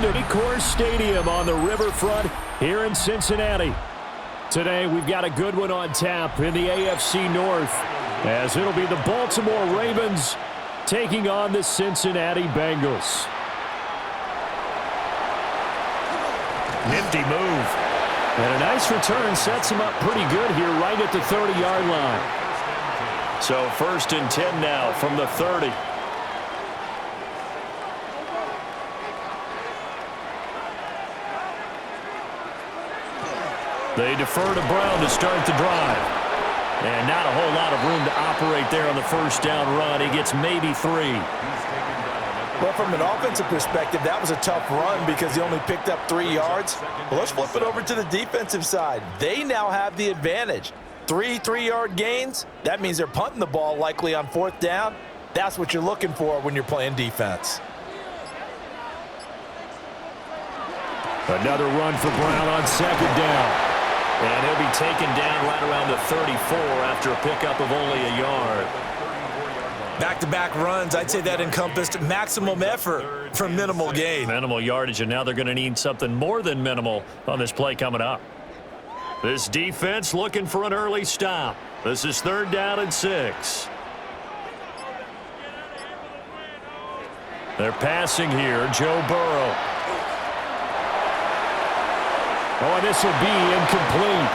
into Coors Stadium on the riverfront here in Cincinnati. Today, we've got a good one on tap in the AFC North, as it'll be the Baltimore Ravens taking on the Cincinnati Bengals. Nifty move. And a nice return sets him up pretty good here right at the 30-yard line. So 1st and 10 now from the 30. They defer to Brown to start the drive. And not a whole lot of room to operate there on the first down run. He gets maybe 3. Well, from an offensive perspective, that was a tough run because he only picked up 3 yards. Well, let's flip it over to the defensive side. They now have the advantage. 3 3-yard gains, that means they're punting the ball likely on 4th down. That's what you're looking for when you're playing defense. Another run for Brown on 2nd down. And he'll be taken down right around the 34 after a pickup of only a yard. Back-to-back runs, I'd say that encompassed maximum effort for minimal gain. Minimal yardage, and now they're going to need something more than minimal on this play coming up. This defense looking for an early stop. This is 3rd down and 6. They're passing here, Joe Burrow. Oh, and this will be incomplete.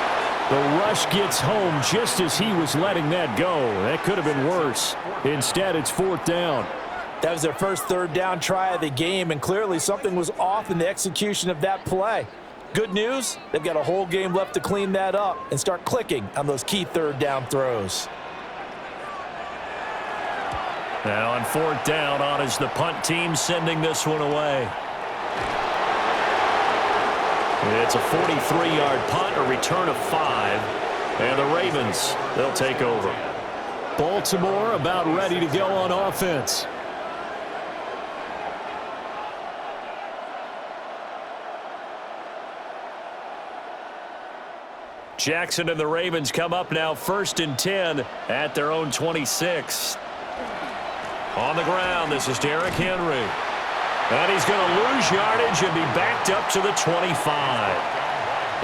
The rush gets home just as he was letting that go. That could have been worse. Instead, it's 4th down. That was their first 3rd down try of the game, and clearly something was off in the execution of that play. Good news, they've got a whole game left to clean that up and start clicking on those key 3rd down throws. Now on 4th down, on is the punt team sending this one away. It's a 43-yard punt, a return of 5, and the Ravens, they'll take over. Baltimore about ready to go on offense. Jackson and the Ravens come up now 1st and 10 at their own 26. On the ground, this is Derrick Henry. And he's going to lose yardage and be backed up to the 25.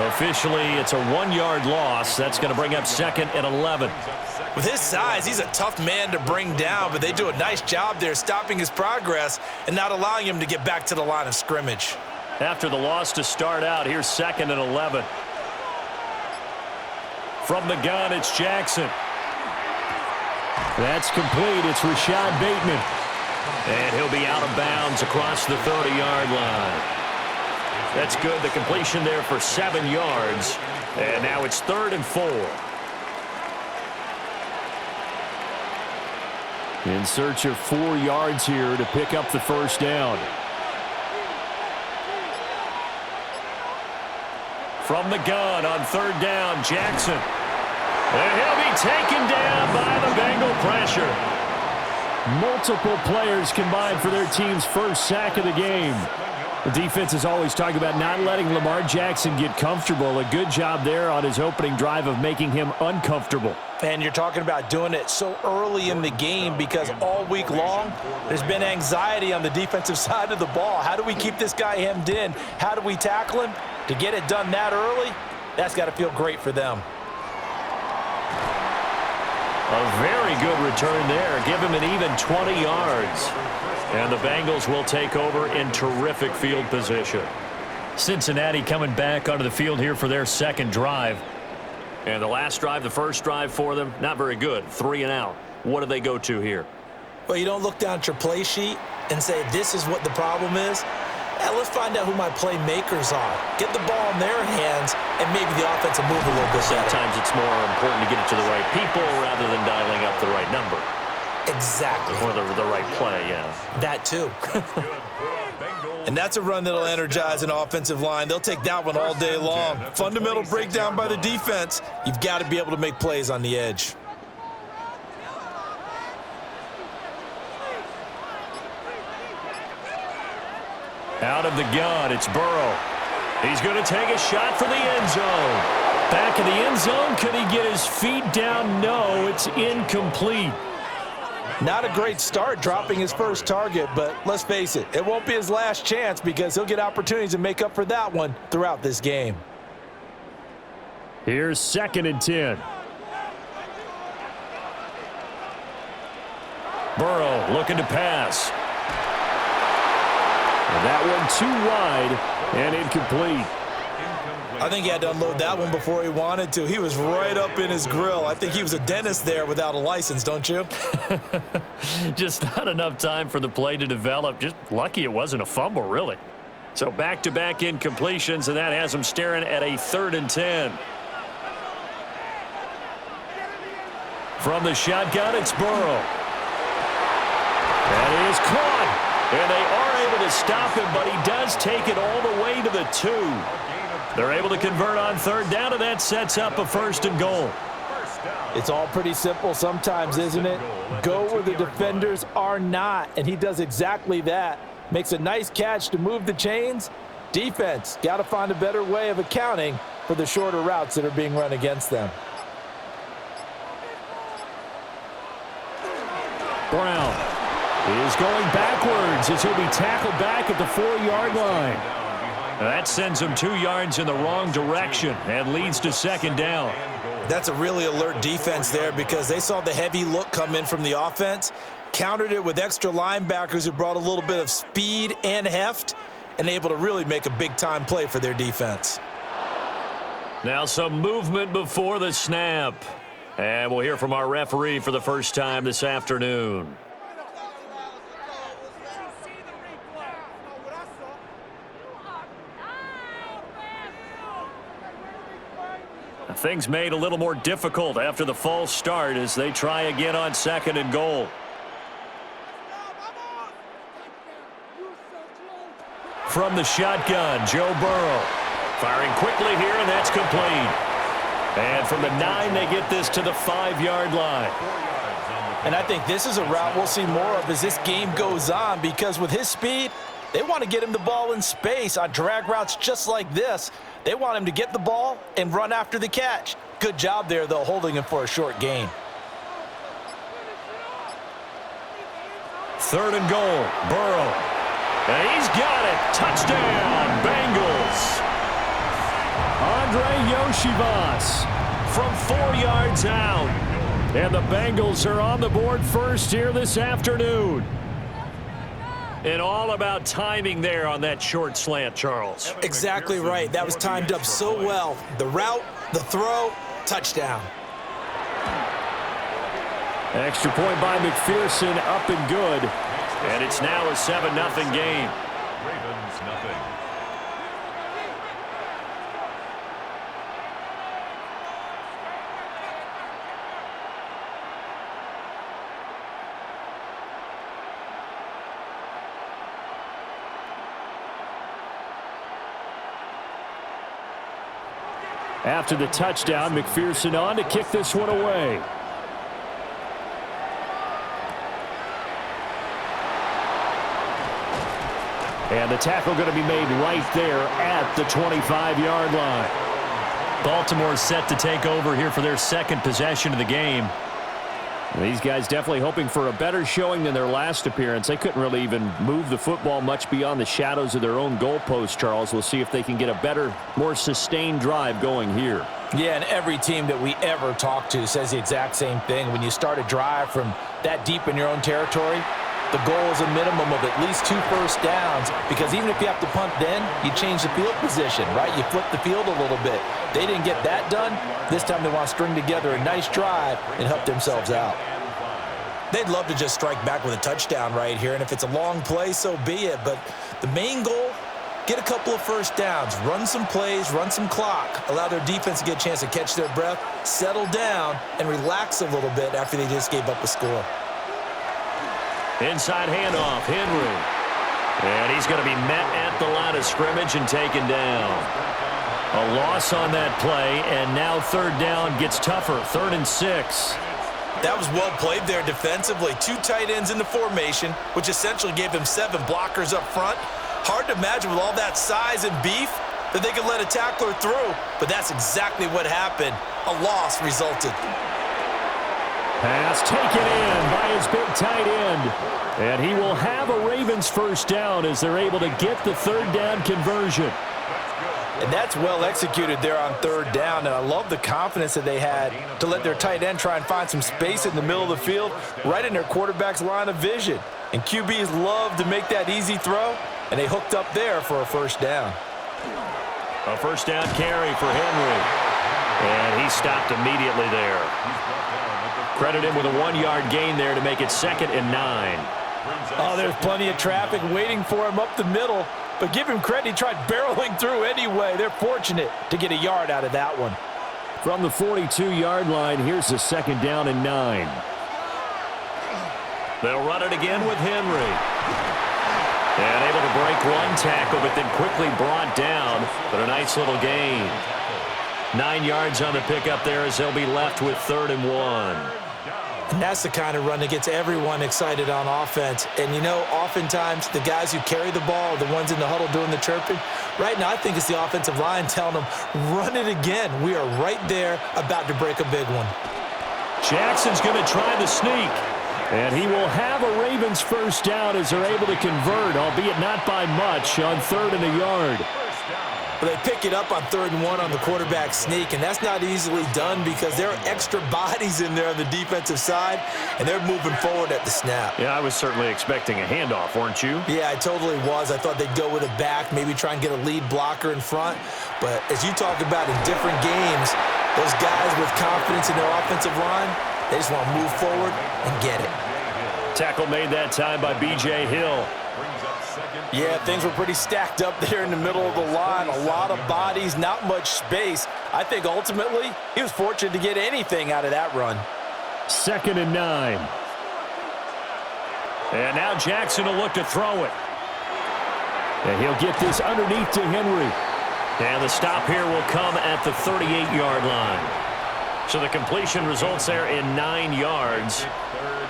Officially, it's a 1-yard loss. That's going to bring up 2nd and 11. With his size, he's a tough man to bring down, but they do a nice job there stopping his progress and not allowing him to get back to the line of scrimmage. After the loss to start out, here's 2nd and 11. From the gun, it's Jackson. That's complete. It's Rashad Bateman. And he'll be out of bounds across the 30-yard line. That's good. The completion there for 7 yards. And now it's 3rd and 4. In search of 4 yards here to pick up the first down. From the gun on 3rd down, Jackson. And he'll be taken down by the Bengal pressure. Multiple players combined for their team's first sack of the game. The defense is always talking about not letting Lamar Jackson get comfortable. A good job there on his opening drive of making him uncomfortable. And you're talking about doing it so early in the game because all week long there's been anxiety on the defensive side of the ball. How do we keep this guy hemmed in? How do we tackle him? To get it done that early, that's got to feel great for them. A very good return there. Give him an even 20 yards. And the Bengals will take over in terrific field position. Cincinnati coming back onto the field here for their 2nd drive. And the last drive, the first drive for them, not very good. 3 and out. What do they go to here? Well, you don't look down at your play sheet and say, this is what the problem is. Let's find out who my playmakers are. Get the ball in their hands, and maybe the offense will move a little bit better. Sometimes it's more important to get it to the right people rather than dialing up the right number. Exactly. Or the right play, yeah. That too. And that's a run that'll energize an offensive line. They'll take that one all day long. Fundamental breakdown by the defense. You've got to be able to make plays on the edge. Out of the gun, it's Burrow. He's going to take a shot for the end zone. Back in the end zone, can he get his feet down? No, it's incomplete. Not a great start dropping his first target, but let's face it, it won't be his last chance because he'll get opportunities to make up for that one throughout this game. Here's 2nd and 10. Burrow looking to pass. And that one too wide and incomplete. I think he had to unload that one before he wanted to. He was right up in his grill. I think he was a dentist there without a license, don't you? Just not enough time for the play to develop. Just lucky it wasn't a fumble, really. So back-to-back incompletions, and that has him staring at a 3rd and 10. From the shotgun, it's Burrow. And he is caught. And they are able to stop him, but he does take it all the way to the 2. They're able to convert on 3rd down, and that sets up a 1st and goal. It's all pretty simple sometimes, isn't it? Go where the defenders are not, and he does exactly that. Makes a nice catch to move the chains. Defense, got to find a better way of accounting for the shorter routes that are being run against them. Brown is going backwards as he'll be tackled back at the 4-yard line. That sends him 2 yards in the wrong direction and leads to 2nd down. That's a really alert defense there because they saw the heavy look come in from the offense, countered it with extra linebackers who brought a little bit of speed and heft, and able to really make a big-time play for their defense. Now some movement before the snap. And we'll hear from our referee for the first time this afternoon. Things made a little more difficult after the false start as they try again on 2nd and goal. From the shotgun, Joe Burrow. Firing quickly here, and that's complete. And from the 9, they get this to the 5-yard line. And I think this is a route we'll see more of as this game goes on because with his speed, they want to get him the ball in space on drag routes just like this. They want him to get the ball and run after the catch. Good job there, though, holding him for a short gain. 3rd and goal, Burrow. And he's got it. Touchdown, Bengals. Andre Yoshivas from 4 yards out. And the Bengals are on the board first here this afternoon. And all about timing there on that short slant, Charles. Exactly right. That was timed up so well. The route, the throw, touchdown. Extra point by McPherson, up and good. And it's now a 7-0 game. Ravens nothing. After the touchdown, McPherson on to kick this one away. And the tackle going to be made right there at the 25-yard line. Baltimore set to take over here for their 2nd possession of the game. These guys definitely hoping for a better showing than their last appearance. They couldn't really even move the football much beyond the shadows of their own goalpost, Charles. We'll see if they can get a better, more sustained drive going here. Yeah, and every team that we ever talk to says the exact same thing. When you start a drive from that deep in your own territory, the goal is a minimum of at least 2 first downs because even if you have to punt then, you change the field position, right? You flip the field a little bit. They didn't get that done. This time they want to string together a nice drive and help themselves out. They'd love to just strike back with a touchdown right here, and if it's a long play, so be it. But the main goal, get a couple of first downs, run some plays, run some clock, allow their defense to get a chance to catch their breath, settle down, and relax a little bit after they just gave up a score. Inside handoff, Henry. And he's going to be met at the line of scrimmage and taken down. A loss on that play, and now 3rd down gets tougher, 3rd and 6. That was well played there defensively. 2 tight ends in the formation, which essentially gave him 7 blockers up front. Hard to imagine with all that size and beef that they could let a tackler through, but that's exactly what happened. A loss resulted. Pass taken in by his big tight end. And he will have a Ravens first down as they're able to get the third down conversion. And that's well executed there on third down, and I love the confidence that they had to let their tight end try and find some space in the middle of the field, right in their quarterback's line of vision. And QBs love to make that easy throw, and they hooked up there for a first down. A first down carry for Henry. And he stopped immediately there. Credit him with a 1-yard gain there to make it 2nd and 9. Oh, there's plenty of traffic waiting for him up the middle. But give him credit, he tried barreling through anyway. They're fortunate to get a yard out of that one. From the 42-yard line, here's the 2nd down and 9. They'll run it again with Henry. And able to break one tackle, but then quickly brought down. But a nice little gain. 9 yards on the pickup there as they'll be left with 3rd and 1. And that's the kind of run that gets everyone excited on offense. And, you know, oftentimes the guys who carry the ball are the ones in the huddle doing the chirping. Right now, I think it's the offensive line telling them, run it again. We are right there about to break a big one. Jackson's going to try the sneak. And he will have a Ravens first down as they're able to convert, albeit not by much, on 3rd and a yard. But they pick it up on 3rd and 1 on the quarterback sneak, and that's not easily done because there are extra bodies in there on the defensive side, and they're moving forward at the snap. Yeah, I was certainly expecting a handoff, weren't you? Yeah, I totally was. I thought they'd go with a back, maybe try and get a lead blocker in front. But as you talk about in different games, those guys with confidence in their offensive line, they just want to move forward and get it. Tackle made that time by B.J. Hill. Yeah, things were pretty stacked up there in the middle of the line. A lot of bodies, not much space. I think ultimately he was fortunate to get anything out of that run. 2nd and 9. And now Jackson will look to throw it. And he'll get this underneath to Henry. And the stop here will come at the 38-yard line. So the completion results there in 9 yards.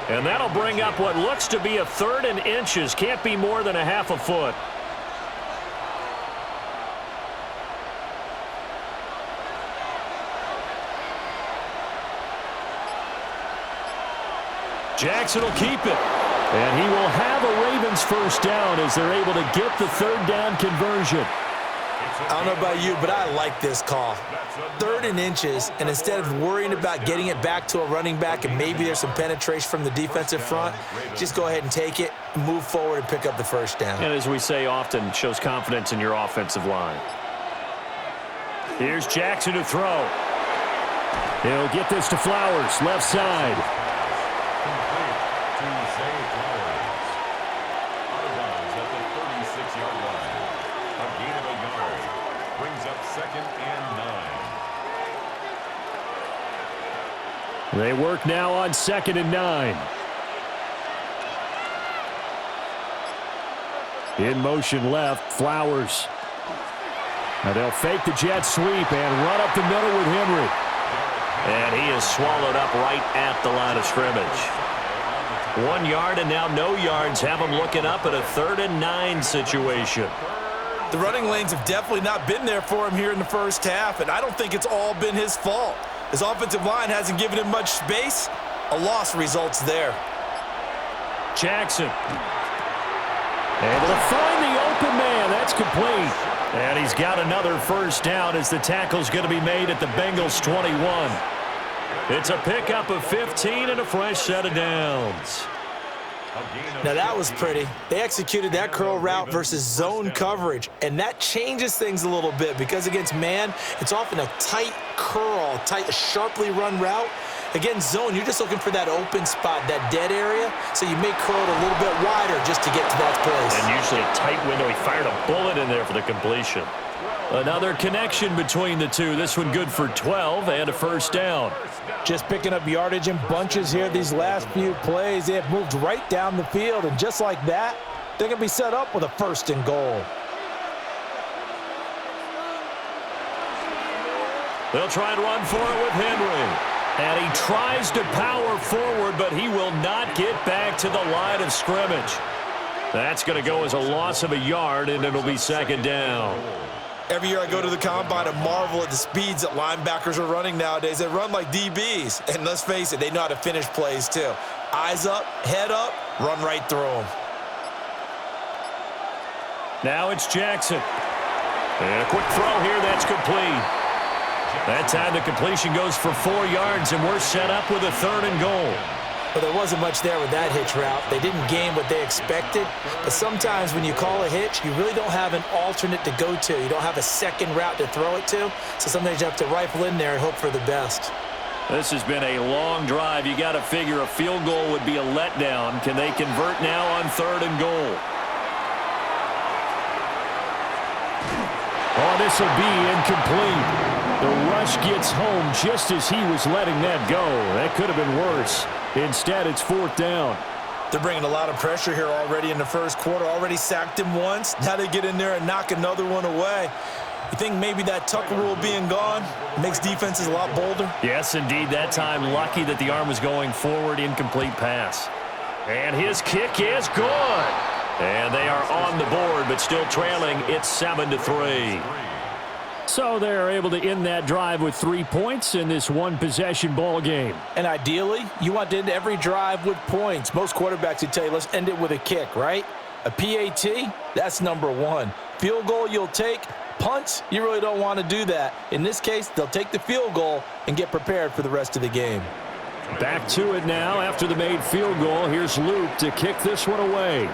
And that'll bring up what looks to be a 3rd and inches. Can't be more than a half a foot. Jackson will keep it. And he will have a Ravens first down as they're able to get the 3rd down conversion. I don't know about you, but I like this call. 3rd and inches, and instead of worrying about getting it back to a running back and maybe there's some penetration from the defensive front, just go ahead and take it, move forward, and pick up the first down. And as we say often, shows confidence in your offensive line. Here's Jackson to throw. He'll get this to Flowers, left side. They work now on 2nd and 9. In motion left, Flowers. Now they'll fake the jet sweep and run up the middle with Henry. And he is swallowed up right at the line of scrimmage. 1 yard and now no yards have him looking up at a 3rd and 9 situation. The running lanes have definitely not been there for him here in the first half, and I don't think it's all been his fault. His offensive line hasn't given him much space. A loss results there. Jackson. Able to find the open man. That's complete. And he's got another first down as the tackle's going to be made at the Bengals 21. It's a pickup of 15 and a fresh set of downs. Now that was pretty. They executed that curl route versus zone coverage, and that changes things a little bit because against man, it's often a tight curl, sharply run route. Against zone, you're just looking for that open spot, that dead area, so you may curl it a little bit wider just to get to that place. And usually a tight window. He fired a bullet in there for the completion. Another connection between the two. This one good for 12 and a first down. Just picking up yardage in bunches here these last few plays. They have moved right down the field, and just like that, they're going to be set up with a 1st and goal. They'll try and run for it with Henry. And he tries to power forward, but he will not get back to the line of scrimmage. That's going to go as a loss of a yard, and it'll be 2nd down. Every year I go to the combine and marvel at the speeds that linebackers are running nowadays. They run like DBs. And let's face it, they know how to finish plays too. Eyes up, head up, run right through them. Now it's Jackson. And a quick throw here, that's complete. That time the completion goes for 4 yards, and we're set up with a 3rd and goal. Well, there wasn't much there with that hitch route. They didn't gain what they expected. But sometimes when you call a hitch, you really don't have an alternate to go to. You don't have a second route to throw it to. So sometimes you have to rifle in there and hope for the best. This has been a long drive. You got to figure a field goal would be a letdown. Can they convert now on 3rd and goal? Oh, this will be incomplete. The rush gets home just as he was letting that go. That could have been worse. Instead, it's 4th down. They're bringing a lot of pressure here already in the first quarter. Already sacked him once. Now they get in there and knock another one away. You think maybe that Tucker rule being gone makes defenses a lot bolder? Yes, indeed. That time, lucky that the arm was going forward. Incomplete pass. And his kick is good. And they are on the board, but still trailing. It's 7-3. So they're able to end that drive with 3 points in this one-possession ball game. And ideally, you want to end every drive with points. Most quarterbacks would tell you, let's end it with a kick, right? A PAT, that's number 1. Field goal you'll take. Punts, you really don't want to do that. In this case, they'll take the field goal and get prepared for the rest of the game. Back to it now after the made field goal. Here's Luke to kick this one away.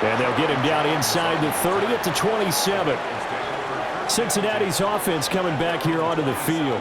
And they'll get him down inside the 30 at the 27. Cincinnati's offense coming back here onto the field.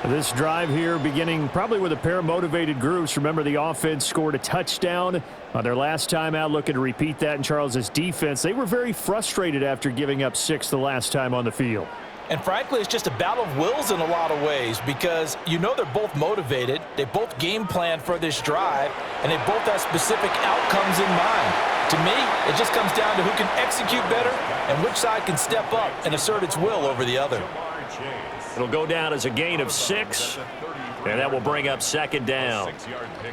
This drive here beginning probably with a pair of motivated groups. Remember, the offense scored a touchdown on their last time out, looking to repeat that in Charles's defense. They were very frustrated after giving up 6 the last time on the field. And frankly, it's just a battle of wills in a lot of ways because you know they're both motivated. They both game plan for this drive, and they both have specific outcomes in mind. To me, it just comes down to who can execute better and which side can step up and assert its will over the other. It'll go down as a gain of 6, and that will bring up 2nd down.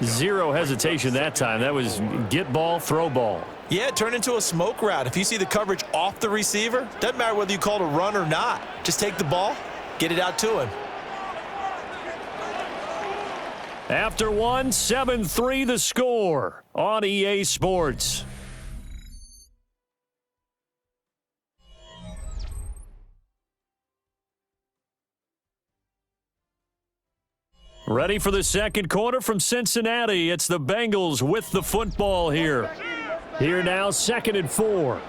0 hesitation that time. That was get ball, throw ball. Yeah, it turned into a smoke route. If you see the coverage off the receiver, doesn't matter whether you call it a run or not. Just take the ball, get it out to him. After 1, 7-3 the score on EA Sports. Ready for the second quarter from Cincinnati. It's the Bengals with the football here. Here now, 2nd and 4.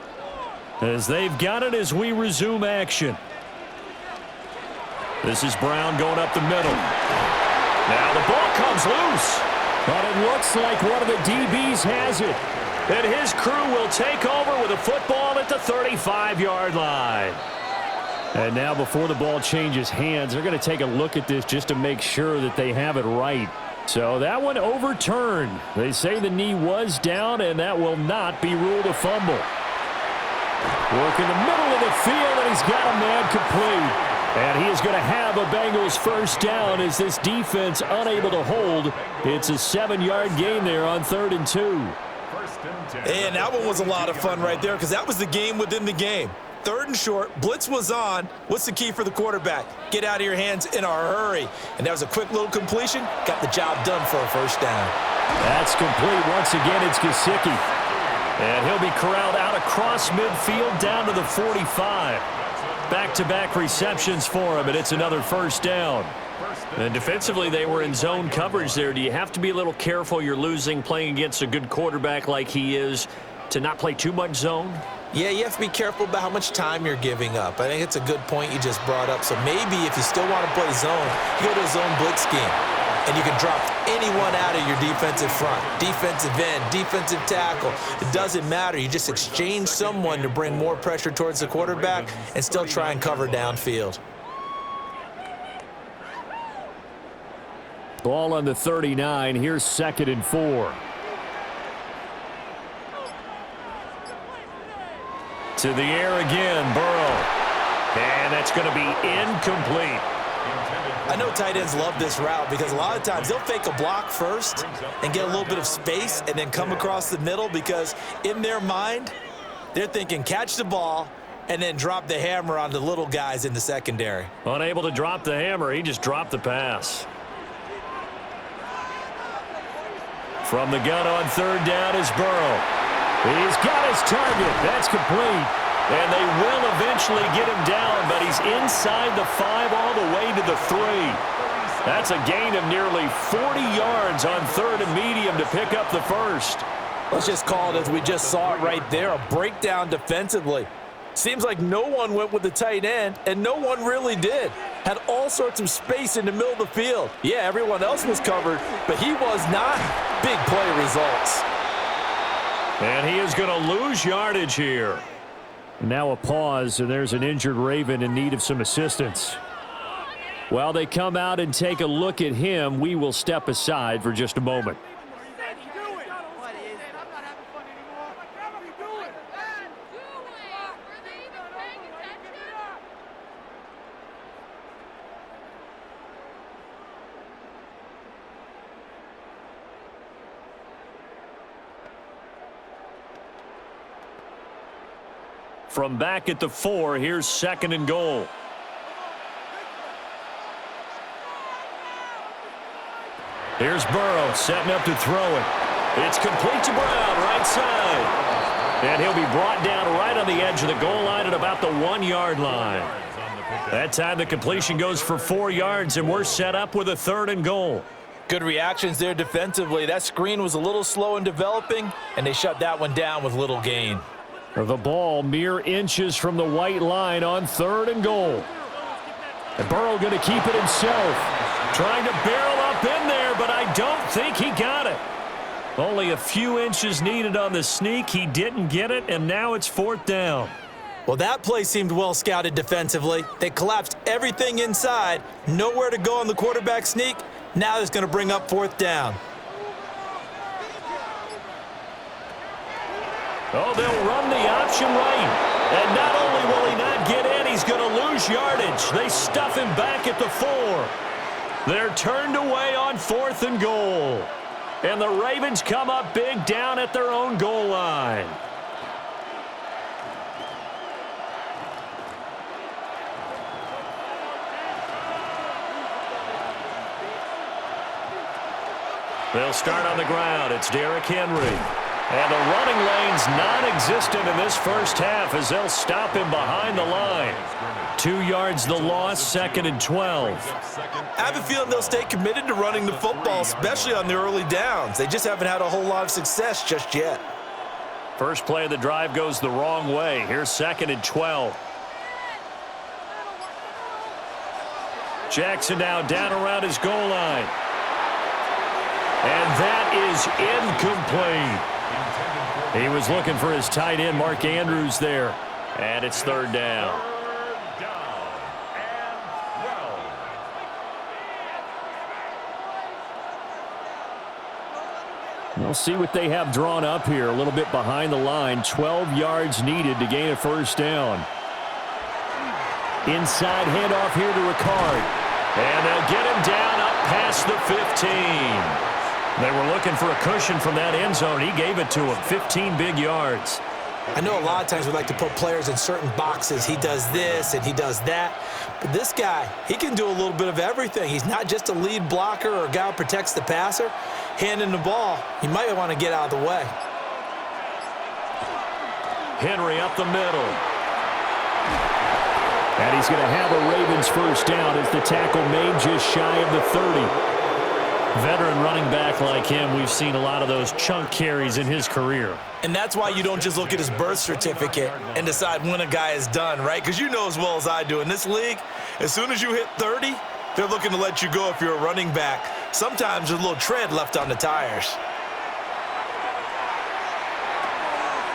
As they've got it as we resume action. This is Brown going up the middle. Now the ball comes loose. But it looks like one of the DBs has it. And his crew will take over with a football at the 35-yard line. And now before the ball changes hands, they're going to take a look at this just to make sure that they have it right. So that one overturned. They say the knee was down, and that will not be ruled a fumble. Work in the middle of the field, and he's got a man complete. And he is going to have a Bengals first down as this defense unable to hold. It's a 7-yard gain there on 3rd and 2. And that one was a lot of fun right there because that was the game within the game. 3rd and short, blitz was on. What's the key for the quarterback? Get out of your hands in a hurry. And that was a quick little completion. Got the job done for a first down. That's complete. Once again, it's Gesicki. And he'll be corralled out across midfield down to the 45. Back-to-back receptions for him, and it's another first down. And defensively, they were in zone coverage there. Do you have to be a little careful? You're losing playing against a good quarterback like he is to not play too much zone? Yeah, you have to be careful about how much time you're giving up. I think it's a good point you just brought up. So maybe if you still want to play zone, you go to a zone blitz scheme. And you can drop anyone out of your defensive front, defensive end, defensive tackle. It doesn't matter. You just exchange someone to bring more pressure towards the quarterback and still try and cover downfield. Ball on the 39. Here's 2nd and 4. To the air again, Burrow. And that's going to be incomplete. I know tight ends love this route because a lot of times they'll fake a block first and get a little bit of space and then come across the middle because in their mind, they're thinking catch the ball and then drop the hammer on the little guys in the secondary. Unable to drop the hammer, he just dropped the pass. From the gun on third down is Burrow. He's got his target. That's complete. And they will eventually get him down, but he's inside the 5 all the way to the 3. That's a gain of nearly 40 yards on third and medium to pick up the first. Let's just call it as we just saw it right there, a breakdown defensively. Seems like no one went with the tight end, and no one really did. Had all sorts of space in the middle of the field. Yeah, everyone else was covered, but he was not. Big play results. And he is going to lose yardage here. Now a pause, and there's an injured Raven in need of some assistance. While they come out and take a look at him, we will step aside for just a moment. From back at the 4, here's 2nd and goal. Here's Burrow setting up to throw it. It's complete to Brown, right side. And he'll be brought down right on the edge of the goal line at about the 1-yard line. That time the completion goes for 4 yards, and we're set up with a 3rd and goal. Good reactions there defensively. That screen was a little slow in developing, and they shut that one down with little gain. The ball mere inches from the white line on 3rd and goal. And Burrow going to keep it himself. Trying to barrel up in there, but I don't think he got it. Only a few inches needed on the sneak. He didn't get it, and now it's 4th down. Well, that play seemed well scouted defensively. They collapsed everything inside. Nowhere to go on the quarterback sneak. Now it's going to bring up 4th down. Oh, they'll run the option right. And not only will he not get in, he's going to lose yardage. They stuff him back at the 4. They're turned away on 4th and goal. And the Ravens come up big down at their own goal line. They'll start on the ground. It's Derrick Henry. And the running lane's non-existent in this first half as they'll stop him behind the line. 2 yards the loss, 2nd and 12. I have a feeling they'll stay committed to running the football, especially on the early downs. They just haven't had a whole lot of success just yet. First play of the drive goes the wrong way. Here's 2nd and 12. Jackson now down around his goal line. And that is incomplete. He was looking for his tight end, Mark Andrews, there. And it's 3rd down. We'll see what they have drawn up here. A little bit behind the line. 12 yards needed to gain a 1st down. Inside handoff here to Ricard. And they'll get him down up past the 15. They were looking for a cushion from that end zone. He gave it to him. 15 big yards. I know a lot of times we like to put players in certain boxes. He does this and he does that. But this guy, he can do a little bit of everything. He's not just a lead blocker or a guy who protects the passer. Handing the ball, he might want to get out of the way. Henry up the middle. And he's going to have a Ravens 1st down as the tackle made just shy of the 30. Veteran running back like him, we've seen a lot of those chunk carries in his career. And that's why you don't just look at his birth certificate and decide when a guy is done, right? Because you know as well as I do, in this league, as soon as you hit 30, they're looking to let you go if you're a running back. Sometimes there's a little tread left on the tires.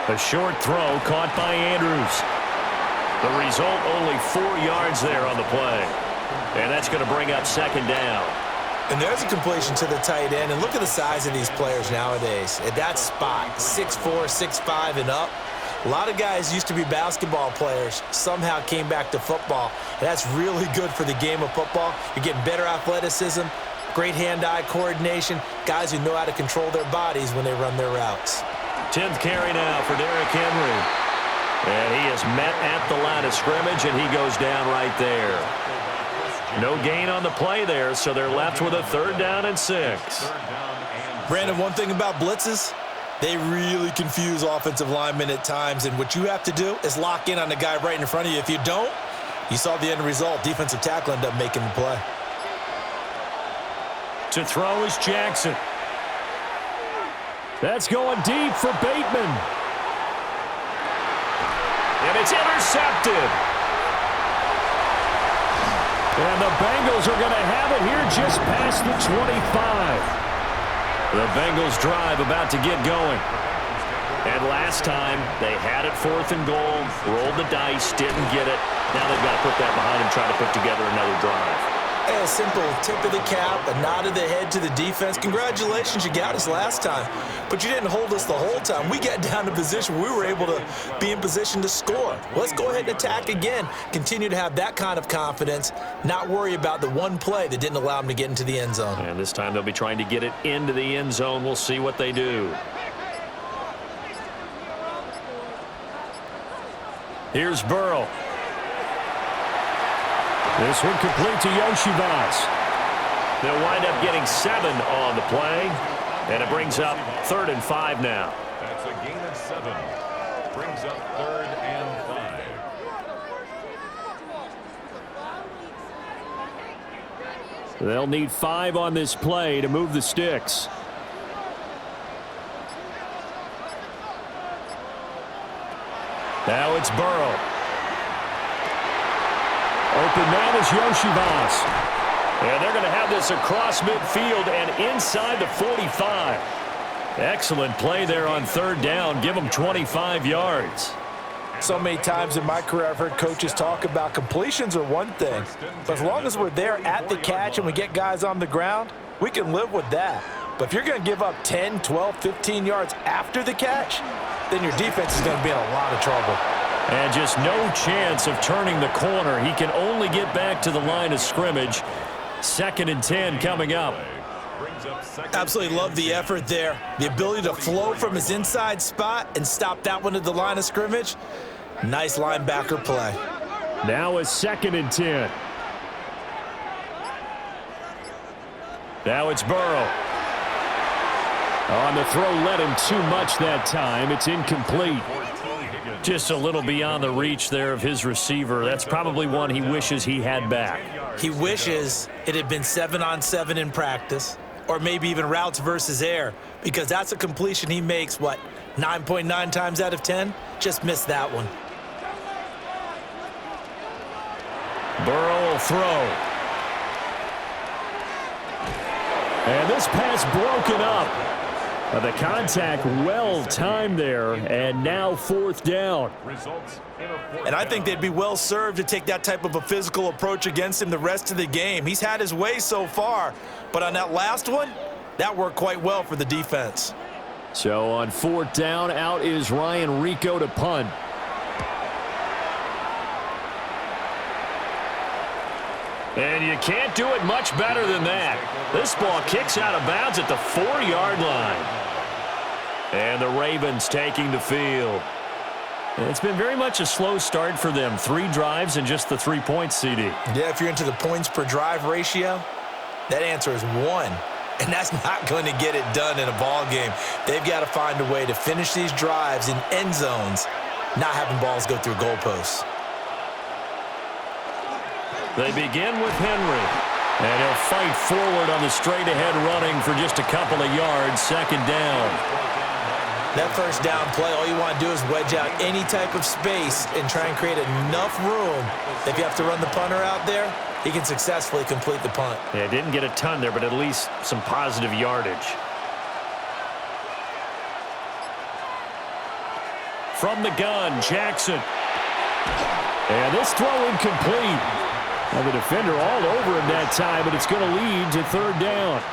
A short throw caught by Andrews. The result, only 4 yards there on the play. And that's going to bring up 2nd down. And there's a completion to the tight end. And look at the size of these players nowadays. At that spot, 6'4", 6'5", and up. A lot of guys used to be basketball players, somehow came back to football. And that's really good for the game of football. You're getting better athleticism, great hand-eye coordination, guys who know how to control their bodies when they run their routes. 10th carry now for Derrick Henry. And he is met at the line of scrimmage, and he goes down right there. No gain on the play there, so they're left with a 3rd down and 6. Brandon, one thing about blitzes, they really confuse offensive linemen at times, and what you have to do is lock in on the guy right in front of you. If you don't, you saw the end result. Defensive tackle ended up making the play. To throw is Jackson. That's going deep for Bateman. And it's intercepted. And the Bengals are going to have it here just past the 25. The Bengals drive about to get going. And last time, they had it 4th and goal, rolled the dice, didn't get it. Now they've got to put that behind and try to put together another drive. A simple tip of the cap, a nod of the head to the defense. Congratulations, you got us last time. But you didn't hold us the whole time. We got down to position. We were able to be in position to score. Let's go ahead and attack again. Continue to have that kind of confidence, not worry about the one play that didn't allow them to get into the end zone. And this time they'll be trying to get it into the end zone. We'll see what they do. Here's Burrow. This one complete to Yoshivas. They'll wind up getting 7 on the play, and it brings up 3rd and 5 now. That's a gain of 7. Brings up 3rd and 5. They'll need 5 on this play to move the sticks. Now it's Burrow. Open man is Yoshivas. And they're going to have this across midfield and inside the 45. Excellent play there on 3rd down. Give them 25 yards. So many times in my career I've heard coaches talk about completions are one thing. But as long as we're there at the catch and we get guys on the ground, we can live with that. But if you're going to give up 10, 12, 15 yards after the catch, then your defense is going to be in a lot of trouble. And just no chance of turning the corner. He can only get back to the line of scrimmage. 2nd and 10 coming up. Absolutely love the effort there. The ability to flow from his inside spot and stop that one at the line of scrimmage. Nice linebacker play. Now a 2nd and 10. Now it's Burrow. On the throw, led him too much that time. It's incomplete. Just a little beyond the reach there of his receiver. That's probably one he wishes he had back. He wishes it had been 7-on-7 in practice, or maybe even routes versus air, because that's a completion he makes, 9.9 times out of 10? Just missed that one. Burrow will throw. And this pass broken up. The contact well-timed there, and now 4th down. And I think they'd be well-served to take that type of a physical approach against him the rest of the game. He's had his way so far, but on that last one, that worked quite well for the defense. So on 4th down, out is Ryan Rico to punt. And you can't do it much better than that. This ball kicks out of bounds at the 4-yard line. And the Ravens taking the field. And it's been very much a slow start for them. 3 drives and just the 3 points, CD. Yeah, if you're into the points per drive ratio, that answer is 1. And that's not going to get it done in a ball game. They've got to find a way to finish these drives in end zones, not having balls go through goalposts. They begin with Henry. And he'll fight forward on the straight-ahead running for just a couple of yards. 2nd down. That 1st down play, all you want to do is wedge out any type of space and try and create enough room. If you have to run the punter out there, he can successfully complete the punt. Yeah, didn't get a ton there, but at least some positive yardage. From the gun, Jackson. And this throw incomplete. Now the defender all over him that time, but it's going to lead to 3rd down.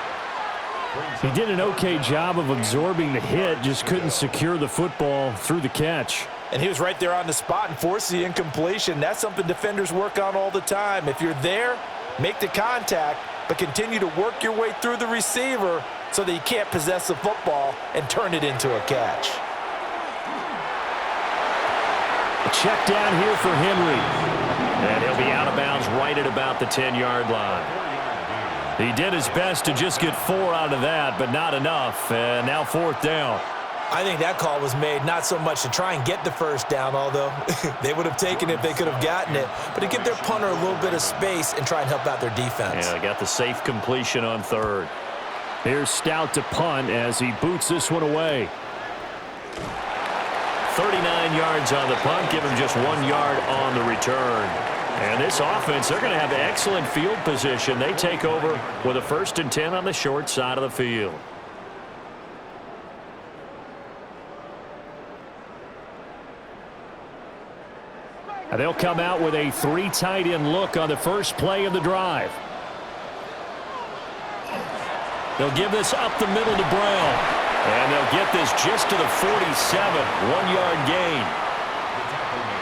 He did an okay job of absorbing the hit, just couldn't secure the football through the catch. And he was right there on the spot and forced the incompletion. That's something defenders work on all the time. If you're there, make the contact, but continue to work your way through the receiver so that you can't possess the football and turn it into a catch. A check down here for Henry. And he'll be out of bounds right at about the 10-yard line. He did his best to just get 4 out of that, but not enough. And now 4th down. I think that call was made not so much to try and get the first down, although they would have taken it if they could have gotten it, but to give their punter a little bit of space and try and help out their defense. Yeah, got the safe completion on 3rd. Here's Stout to punt as he boots this one away. 39 yards on the punt, give him just 1 yard on the return. And this offense, they're going to have excellent field position. They take over with a 1st and 10 on the short side of the field. And they'll come out with a 3 tight end look on the first play of the drive. They'll give this up the middle to Brown. And they'll get this just to the 47, 1-yard gain.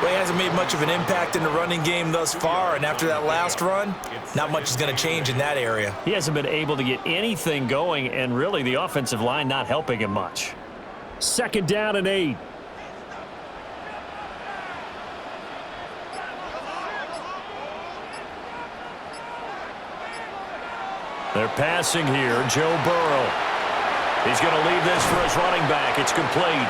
Well, he hasn't made much of an impact in the running game thus far, and after that last run, not much is going to change in that area. He hasn't been able to get anything going, and really the offensive line not helping him much. 2nd down and 8. They're passing here. Joe Burrow. He's going to leave this for his running back. It's complete.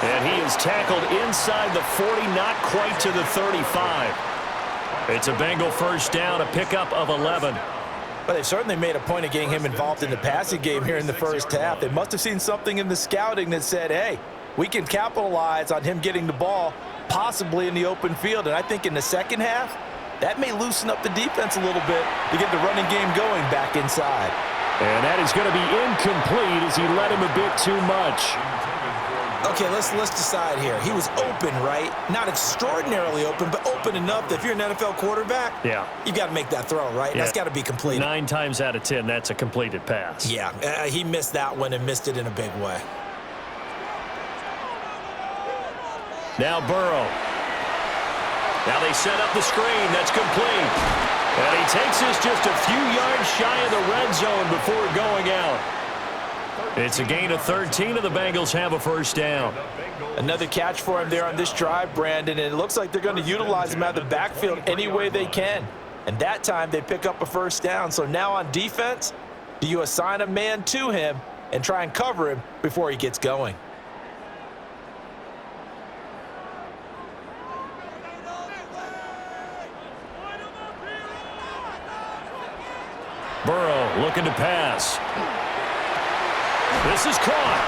And he is tackled inside the 40, not quite to the 35. It's a Bengal 1st down, a pickup of 11. But they've certainly made a point of getting him involved in the passing game here in the first half. They must have seen something in the scouting that said, hey, we can capitalize on him getting the ball, possibly in the open field. And I think in the second half, that may loosen up the defense a little bit to get the running game going back inside. And that is going to be incomplete as he led him a bit too much. Okay, let's decide here. He was open, right? Not extraordinarily open, but open enough that if you're an NFL quarterback, you've got to make that throw, right? Yeah. That's got to be completed. 9 times out of 10, that's a completed pass. Yeah, he missed that one and missed it in a big way. Now Burrow. Now they set up the screen. That's complete. And he takes this just a few yards shy of the red zone before going out. It's a gain of 13, and the Bengals have a 1st down. Another catch for him there on this drive, Brandon, and it looks like they're going to utilize him out of the backfield any way they can. And that time they pick up a 1st down. So now on defense, do you assign a man to him and try and cover him before he gets going? Burrow looking to pass. This is caught.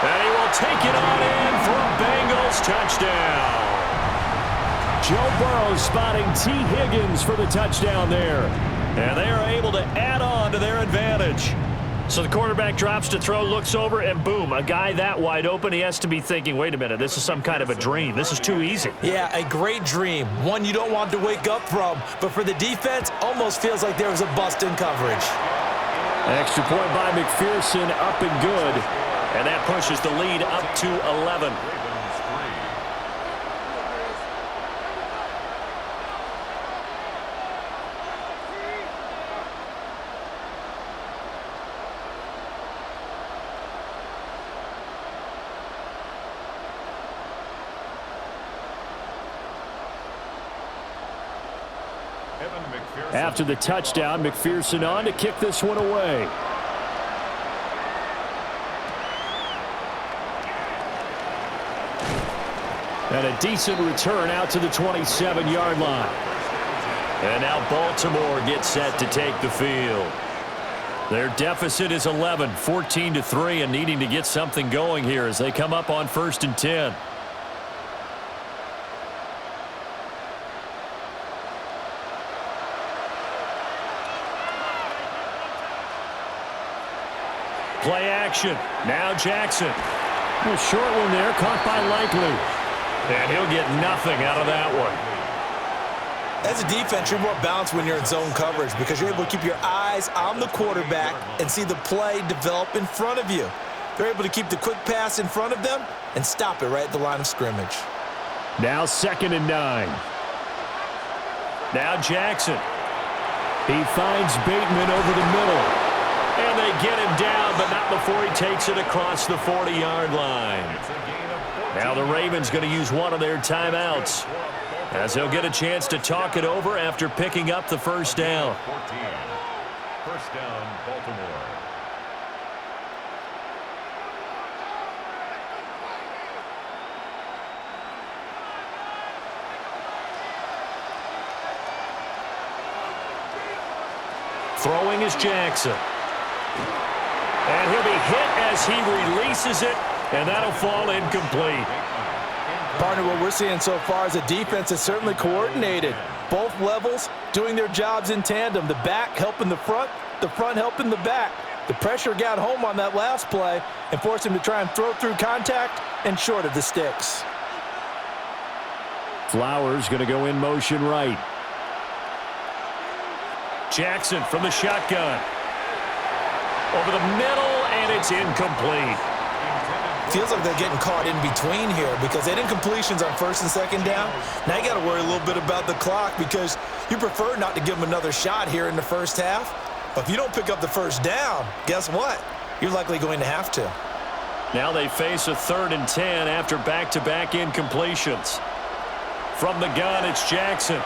And he will take it on in for a Bengals touchdown. Joe Burrow spotting T. Higgins for the touchdown there. And they are able to add on to their advantage. So the quarterback drops to throw, looks over, and boom, a guy that wide open, he has to be thinking, wait a minute, this is some kind of a dream. This is too easy. Yeah, a great dream. One you don't want to wake up from. But for the defense, almost feels like there was a bust in coverage. Extra point by McPherson, up and good. And that pushes the lead up to 11. After the touchdown, McPherson on to kick this one away. And a decent return out to the 27-yard line. And now Baltimore gets set to take the field. Their deficit is 11, 14-3, and needing to get something going here as they come up on 1st and 10. Play action. Now Jackson. A short one there, caught by Likely. And he'll get nothing out of that one. As a defense, you're more balanced when you're in zone coverage because you're able to keep your eyes on the quarterback and see the play develop in front of you. They're able to keep the quick pass in front of them and stop it right at the line of scrimmage. Now 2nd and 9. Now Jackson. He finds Bateman over the middle. And they get him down, but not before he takes it across the 40-yard line. Now the Ravens going to use one of their timeouts, as they'll get a chance to talk it over after picking up the first down. 14. First down, Baltimore. Throwing is Jackson. And he'll be hit as he releases it, and that'll fall incomplete. Partner, what we're seeing so far is a defense that's certainly coordinated. Both levels doing their jobs in tandem. The back helping the front helping the back. The pressure got home on that last play and forced him to try and throw through contact and short of the sticks. Flowers going to go in motion right. Jackson from the shotgun. Over the middle, and it's incomplete. Feels like they're getting caught in between here because they had incompletions on 1st and 2nd down. Now you got to worry a little bit about the clock because you prefer not to give them another shot here in the first half. But if you don't pick up the first down, guess what? You're likely going to have to. Now they face a 3rd and 10 after back-to-back incompletions. From the gun, it's Jackson.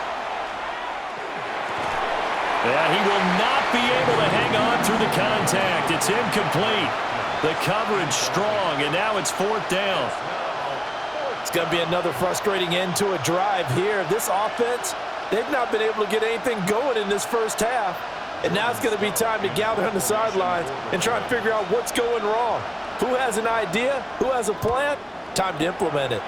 And he will not be able to hang on through the contact. It's incomplete. The coverage strong, and now it's 4th down. It's going to be another frustrating end to a drive here. This offense, they've not been able to get anything going in this first half. And now it's going to be time to gather on the sidelines and try and figure out what's going wrong. Who has an idea? Who has a plan? Time to implement it.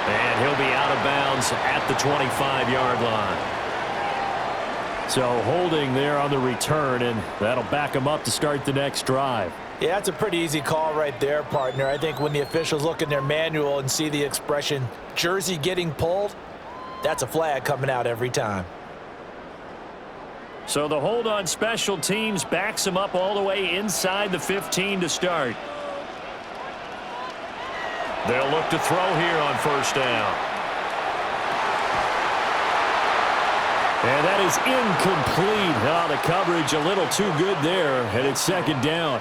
And he'll be out of bounds at the 25-yard line. So holding there on the return, and that'll back him up to start the next drive. Yeah, that's a pretty easy call right there, partner. I think when the officials look in their manual and see the expression jersey getting pulled, that's a flag coming out every time. So the hold on special teams backs him up all the way inside the 15 to start. They'll look to throw here on 1st down. And that is incomplete. Oh, the coverage a little too good there, and it's 2nd down.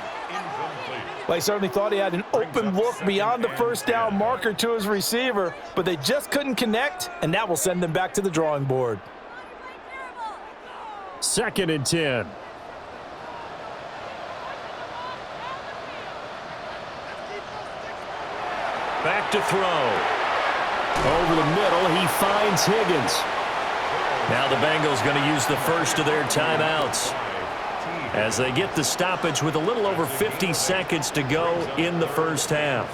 Well, he certainly thought he had an open look beyond the 1st down marker to his receiver, but they just couldn't connect, and that will send them back to the drawing board. 2nd and 10. Back to throw. Over the middle, he finds Higgins. Now the Bengals going to use the first of their timeouts as they get the stoppage with a little over 50 seconds to go in the first half.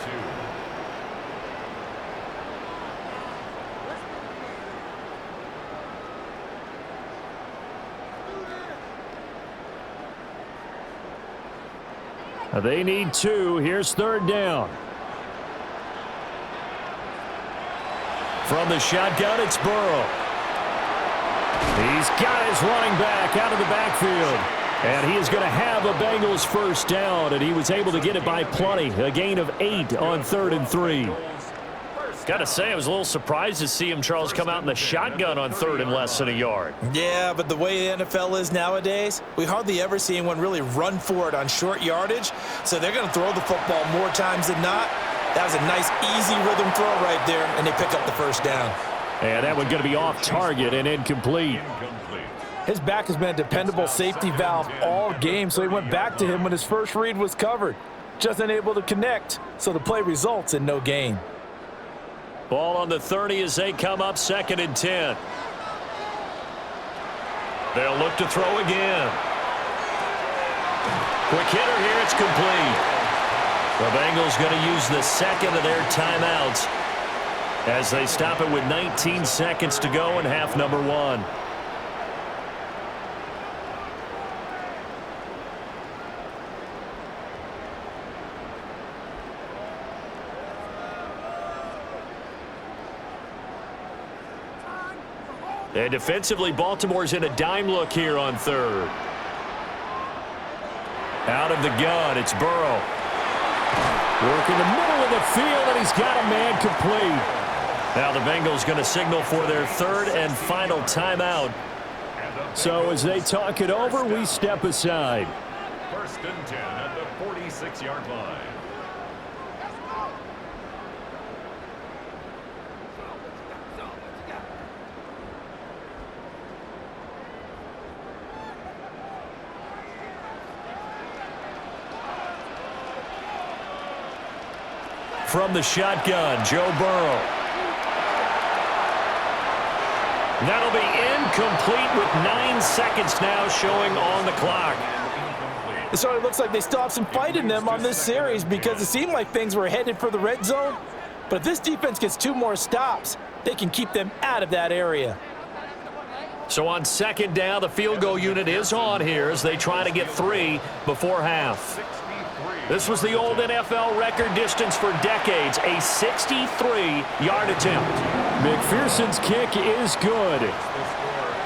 They need 2. Here's 3rd down. From the shotgun, it's Burrow. He's got his running back out of the backfield. And he is going to have a Bengals first down, and he was able to get it by plenty. A gain of 8 on 3rd and 3. Got to say, I was a little surprised to see him, Charles, come out in the shotgun on 3rd and less than a yard. Yeah, but the way the NFL is nowadays, we hardly ever see anyone really run for it on short yardage. So they're going to throw the football more times than not. That was a nice, easy rhythm throw right there, and they pick up the first down. And that one going to be off target and incomplete. His back has been a dependable safety valve all game, so he went back to him when his first read was covered. Just unable to connect, so the play results in no gain. Ball on the 30 as they come up 2nd and 10. They'll look to throw again. Quick hitter here, it's complete. The Bengals going to use the 2nd of their timeouts as they stop it with 19 seconds to go in half number 1. And defensively, Baltimore's in a dime look here on 3rd. Out of the gun, it's Burrow. Working the middle of the field, and he's got a man complete. Now the Bengals going to signal for their third and final timeout. So as they talk it over, we step aside. 1st and 10 at the 46-yard line. From the shotgun, Joe Burrow. That'll be incomplete with 9 seconds now showing on the clock. It sort of looks like they still have some fight in them on this series because it seemed like things were headed for the red zone. But if this defense gets 2 more stops, they can keep them out of that area. So on 2nd down, the field goal unit is on here as they try to get 3 before half. This was the old NFL record distance for decades, a 63-yard attempt. McPherson's kick is good.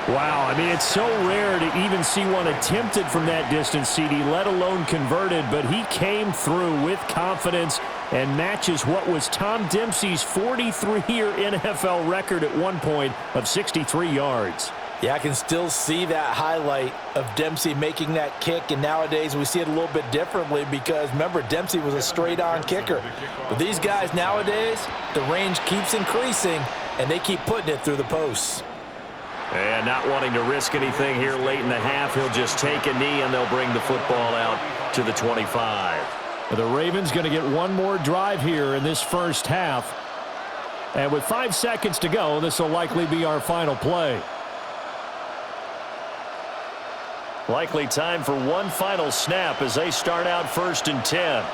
Wow, I mean, it's so rare to even see one attempted from that distance, CD, let alone converted, but he came through with confidence and matches what was Tom Dempsey's 43-year NFL record at one point of 63 yards. Yeah, I can still see that highlight of Dempsey making that kick, and nowadays we see it a little bit differently because, remember, Dempsey was a straight-on kicker. But these guys nowadays, the range keeps increasing, and they keep putting it through the posts. And not wanting to risk anything here late in the half, he'll just take a knee, and they'll bring the football out to the 25. The Ravens going to get one more drive here in this first half. And with 5 seconds to go, this will likely be our final play. Likely time for one final snap as they start out 1st and 10.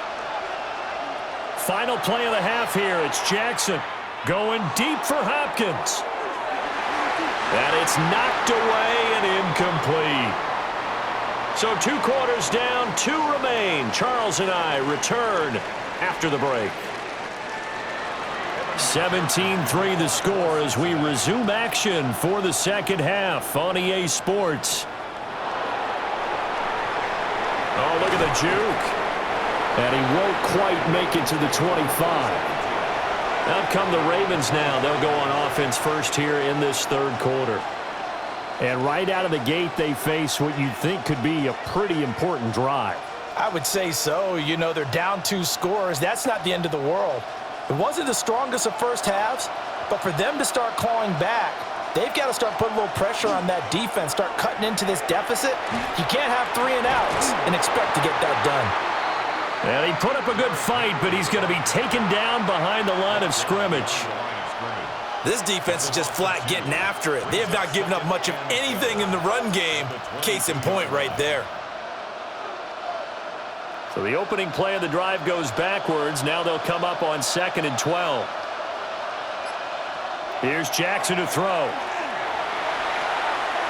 Final play of the half here. It's Jackson going deep for Hopkins. And it's knocked away and incomplete. So 2 quarters down, 2 remain. Charles and I return after the break. 17-3 the score as we resume action for the second half on EA Sports. Oh, look at the juke. And he won't quite make it to the 25. Out come the Ravens now. They'll go on offense first here in this 3rd quarter. And right out of the gate, they face what you'd think could be a pretty important drive. I would say so. You know, they're down 2 scores. That's not the end of the world. It wasn't the strongest of first halves, but for them to start clawing back, they've got to start putting a little pressure on that defense, start cutting into this deficit. You can't have 3 and outs and expect to get that done. And he put up a good fight, but he's going to be taken down behind the line of scrimmage. This defense is just flat getting after it. They have not given up much of anything in the run game. Case in point right there. So the opening play of the drive goes backwards. Now they'll come up on 2nd and 12. Here's Jackson to throw.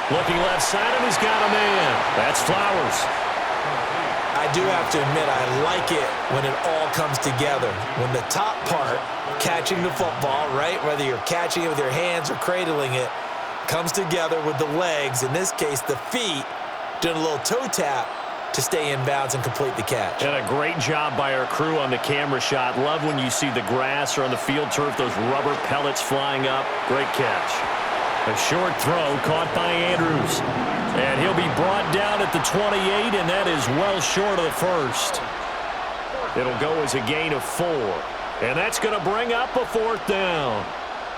Looking left side, and he's got a man. That's Flowers. I do have to admit, I like it when it all comes together. When the top part, catching the football, right, whether you're catching it with your hands or cradling it, comes together with the legs, in this case the feet, doing a little toe tap to stay in bounds and complete the catch. And a great job by our crew on the camera shot. Love when you see the grass or on the field turf, those rubber pellets flying up. Great catch. A short throw caught by Andrews. And he'll be brought down at the 28, and that is well short of the first. It'll go as a gain of 4. And that's going to bring up a 4th down.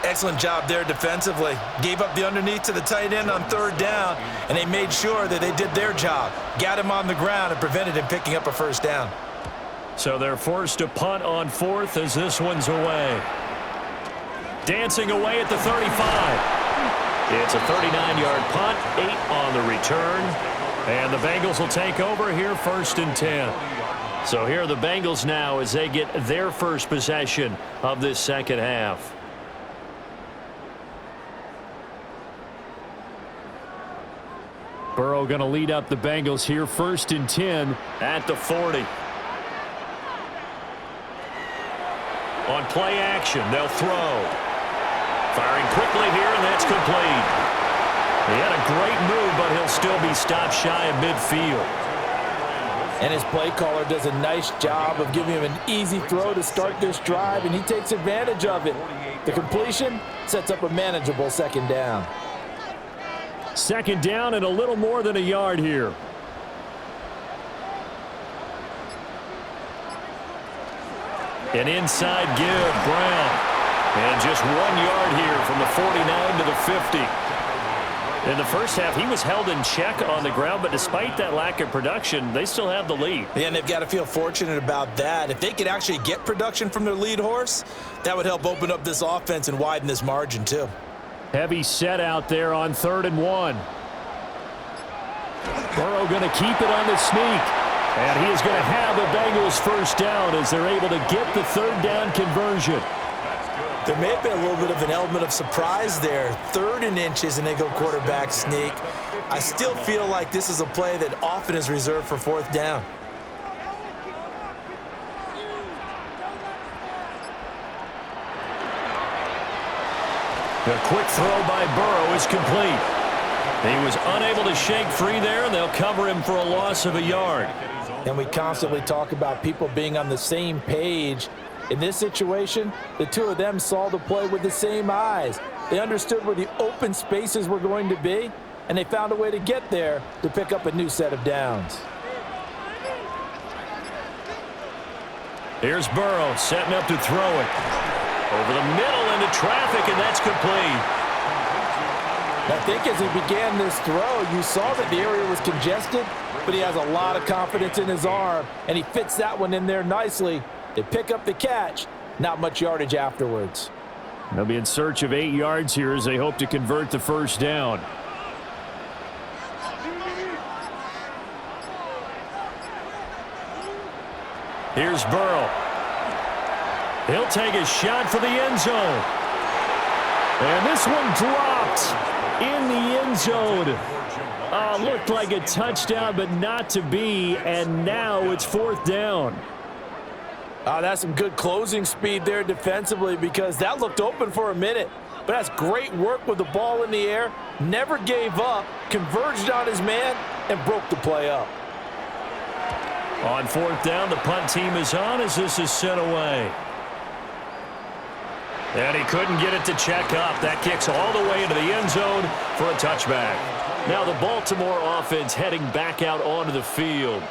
Excellent job there defensively. Gave up the underneath to the tight end on 3rd down, and they made sure that they did their job. Got him on the ground and prevented him picking up a 1st down. So they're forced to punt on 4th as this one's away. Dancing away at the 35. It's a 39-yard punt, 8 on the return. And the Bengals will take over here 1st and 10. So here are the Bengals now as they get their first possession of this second half. Burrow going to lead up the Bengals here 1st and 10 at the 40. On play action, they'll throw. Firing quickly here, and that's complete. He had a great move, but he'll still be stopped shy of midfield. And his play caller does a nice job of giving him an easy throw to start this drive, and he takes advantage of it. The completion sets up a manageable second down. Second down and a little more than a yard here. An inside give, Brown. And just 1 yard here from the 49 to the 50. In the first half, he was held in check on the ground, but despite that lack of production, they still have the lead. Yeah, and they've got to feel fortunate about that. If they could actually get production from their lead horse, that would help open up this offense and widen this margin too. Heavy set out there on 3rd and 1. Burrow going to keep it on the sneak. And he is going to have the Bengals first down as they're able to get the 3rd down conversion. There may have been a little bit of an element of surprise there. 3rd and inches, and they go quarterback sneak. I still feel like this is a play that often is reserved for 4th down. The quick throw by Burrow is complete. He was unable to shake free there, and they'll cover him for a loss of a yard. And we constantly talk about people being on the same page. In this situation, the two of them saw the play with the same eyes. They understood where the open spaces were going to be, and they found a way to get there to pick up a new set of downs. Here's Burrow setting up to throw it. Over the middle into traffic, and that's complete. I think as he began this throw, you saw that the area was congested, but he has a lot of confidence in his arm, and he fits that one in there nicely. They pick up the catch, not much yardage afterwards. They'll be in search of 8 yards here as they hope to convert the first down. Here's Burrow. He'll take a shot for the end zone. And this one dropped in the end zone. Looked like a touchdown, but not to be, and now it's 4th down. That's some good closing speed there defensively because that looked open for a minute. But that's great work with the ball in the air. Never gave up, converged on his man, and broke the play up. On 4th down, the punt team is on as this is sent away. And he couldn't get it to check up. That kicks all the way into the end zone for a touchback. Now the Baltimore offense heading back out onto the field.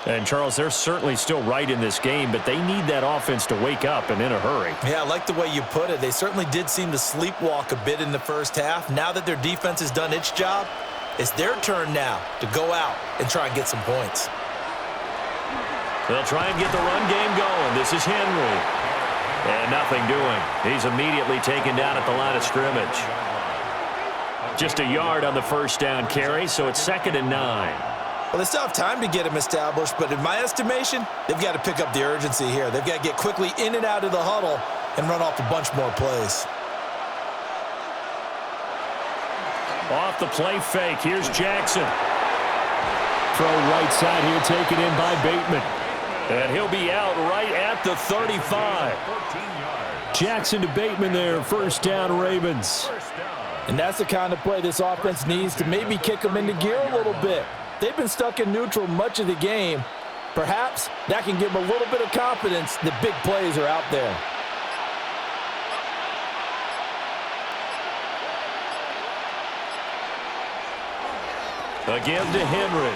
And, Charles, they're certainly still right in this game, but they need that offense to wake up and in a hurry. Yeah, I like the way you put it. They certainly did seem to sleepwalk a bit in the first half. Now that their defense has done its job, it's their turn now to go out and try and get some points. They'll try and get the run game going. This is Henry. And nothing doing. He's immediately taken down at the line of scrimmage. Just a yard on the first down carry, so it's 2nd and 9. Well, they still have time to get him established, but in my estimation, they've got to pick up the urgency here. They've got to get quickly in and out of the huddle and run off a bunch more plays. Off the play fake, here's Jackson. Throw right side here, taken in by Bateman. And he'll be out right at the 35. Jackson to Bateman there, first down Ravens. And that's the kind of play this offense needs to maybe kick them into gear a little bit. They've been stuck in neutral much of the game. Perhaps that can give them a little bit of confidence that big plays are out there. A give to Henry.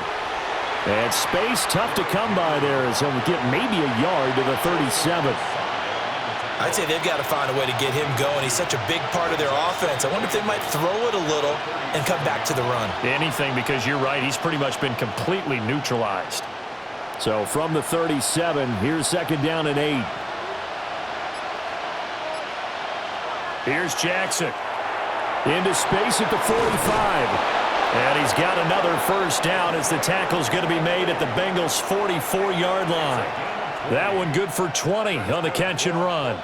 And space tough to come by there as he'll get maybe a yard to the 37. I'd say they've got to find a way to get him going. He's such a big part of their offense. I wonder if they might throw it a little and come back to the run. Anything, because you're right. He's pretty much been completely neutralized. So from the 37, here's 2nd down and 8. Here's Jackson. Into space at the 45. And he's got another first down as the tackle's going to be made at the Bengals' 44-yard line. That one good for 20 on the catch and run.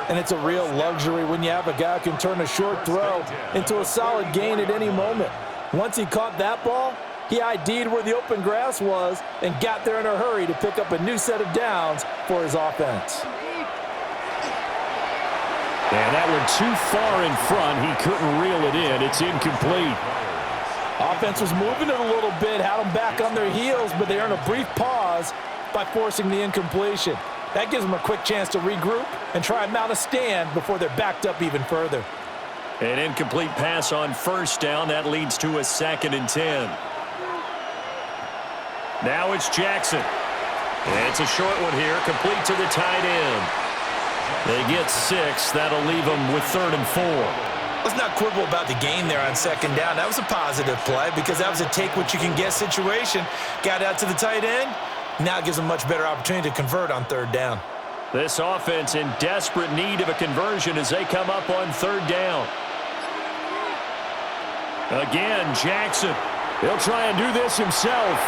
And it's a real luxury when you have a guy who can turn a short throw into a solid gain at any moment. Once he caught that ball, he ID'd where the open grass was and got there in a hurry to pick up a new set of downs for his offense. And that one too far in front. He couldn't reel it in. It's incomplete. Offense was moving it a little bit, had them back on their heels, but they earned a brief pause by forcing the incompletion. That gives them a quick chance to regroup and try and mount a stand before they're backed up even further. An incomplete pass on first down. That leads to a 2nd and 10. Now it's Jackson. It's a short one here, complete to the tight end. They get 6. That'll leave them with 3rd and 4. Let's not quibble about the gain there on 2nd down. That was a positive play because that was a take-what-you-can-get situation. Got out to the tight end. Now it gives them a much better opportunity to convert on 3rd down. This offense in desperate need of a conversion as they come up on 3rd down. Again, Jackson. He'll try and do this himself.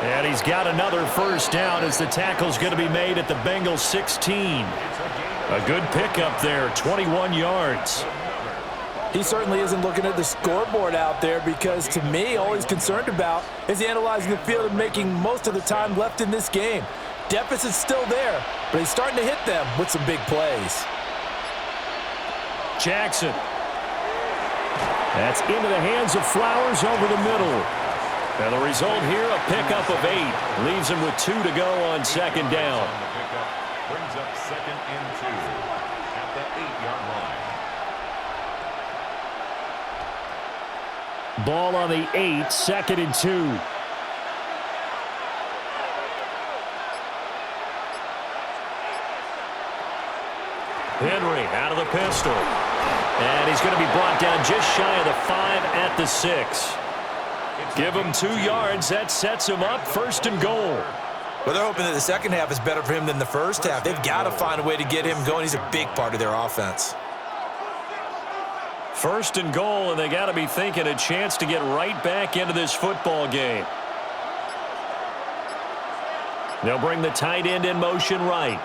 And he's got another 1st down as the tackle's going to be made at the Bengals 16. A good pickup there, 21 yards. He certainly isn't looking at the scoreboard out there because, to me, all he's concerned about is analyzing the field and making most of the time left in this game. Deficit's still there, but he's starting to hit them with some big plays. Jackson. That's into the hands of Flowers over the middle. And the result here, a pickup of 8. Leaves him with 2 to go on 2nd down. Brings up 2nd and 2 at the 8-yard line. Ball on the 8, 2nd and 2. Henry out of the pistol. And he's going to be brought down just shy of the 5 at the 6. Give him 2 yards. That sets him up 1st and goal. Well, they're hoping that the second half is better for him than the first half. They've got to find a way to get him going. He's a big part of their offense. 1st and goal, and they got to be thinking a chance to get right back into this football game. They'll bring the tight end in motion right.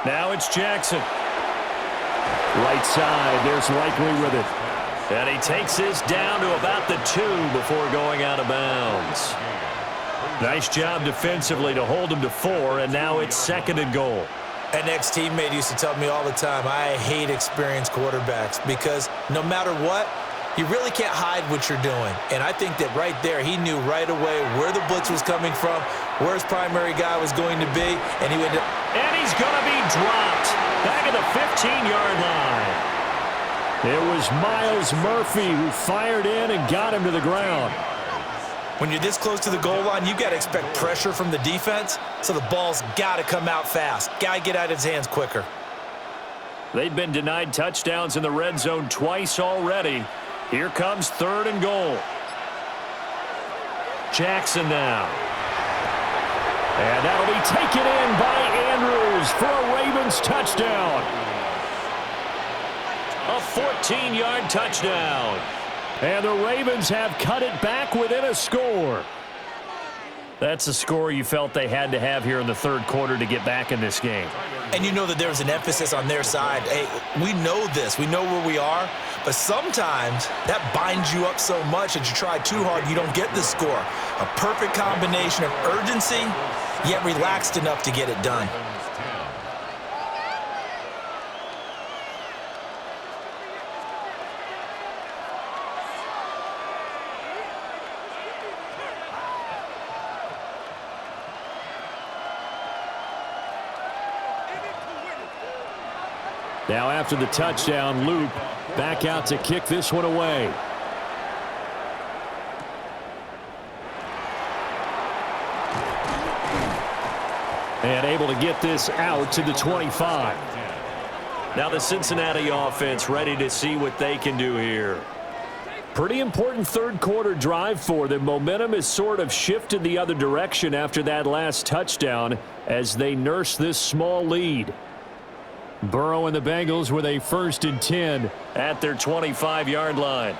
Now it's Jackson. Right side, there's Likely with it. And he takes this down to about the 2 before going out of bounds. Nice job defensively to hold him to 4, and now it's 2nd and goal. An ex-teammate used to tell me all the time, I hate experienced quarterbacks because no matter what, you really can't hide what you're doing. And I think that right there, he knew right away where the blitz was coming from, where his primary guy was going to be, and he would. And he's going to be dropped back at the 15-yard line. It was Miles Murphy who fired in and got him to the ground. When you're this close to the goal line, you got to expect pressure from the defense, so the ball's got to come out fast. Got to get out of his hands quicker. They've been denied touchdowns in the red zone twice already. Here comes 3rd and goal. Jackson now. And that'll be taken in by Andrews for a Ravens touchdown. A 14-yard touchdown. And the Ravens have cut it back within a score. That's a score you felt they had to have here in the 3rd quarter to get back in this game. And you know that there's an emphasis on their side. Hey, we know this. We know where we are. But sometimes that binds you up so much that you try too hard, you don't get the score. A perfect combination of urgency, yet relaxed enough to get it done. Now after the touchdown, Luke back out to kick this one away. And able to get this out to the 25. Now the Cincinnati offense ready to see what they can do here. Pretty important 3rd quarter drive for them. Momentum has sort of shifted the other direction after that last touchdown as they nurse this small lead. Burrow and the Bengals with a 1st and 10 at their 25-yard line.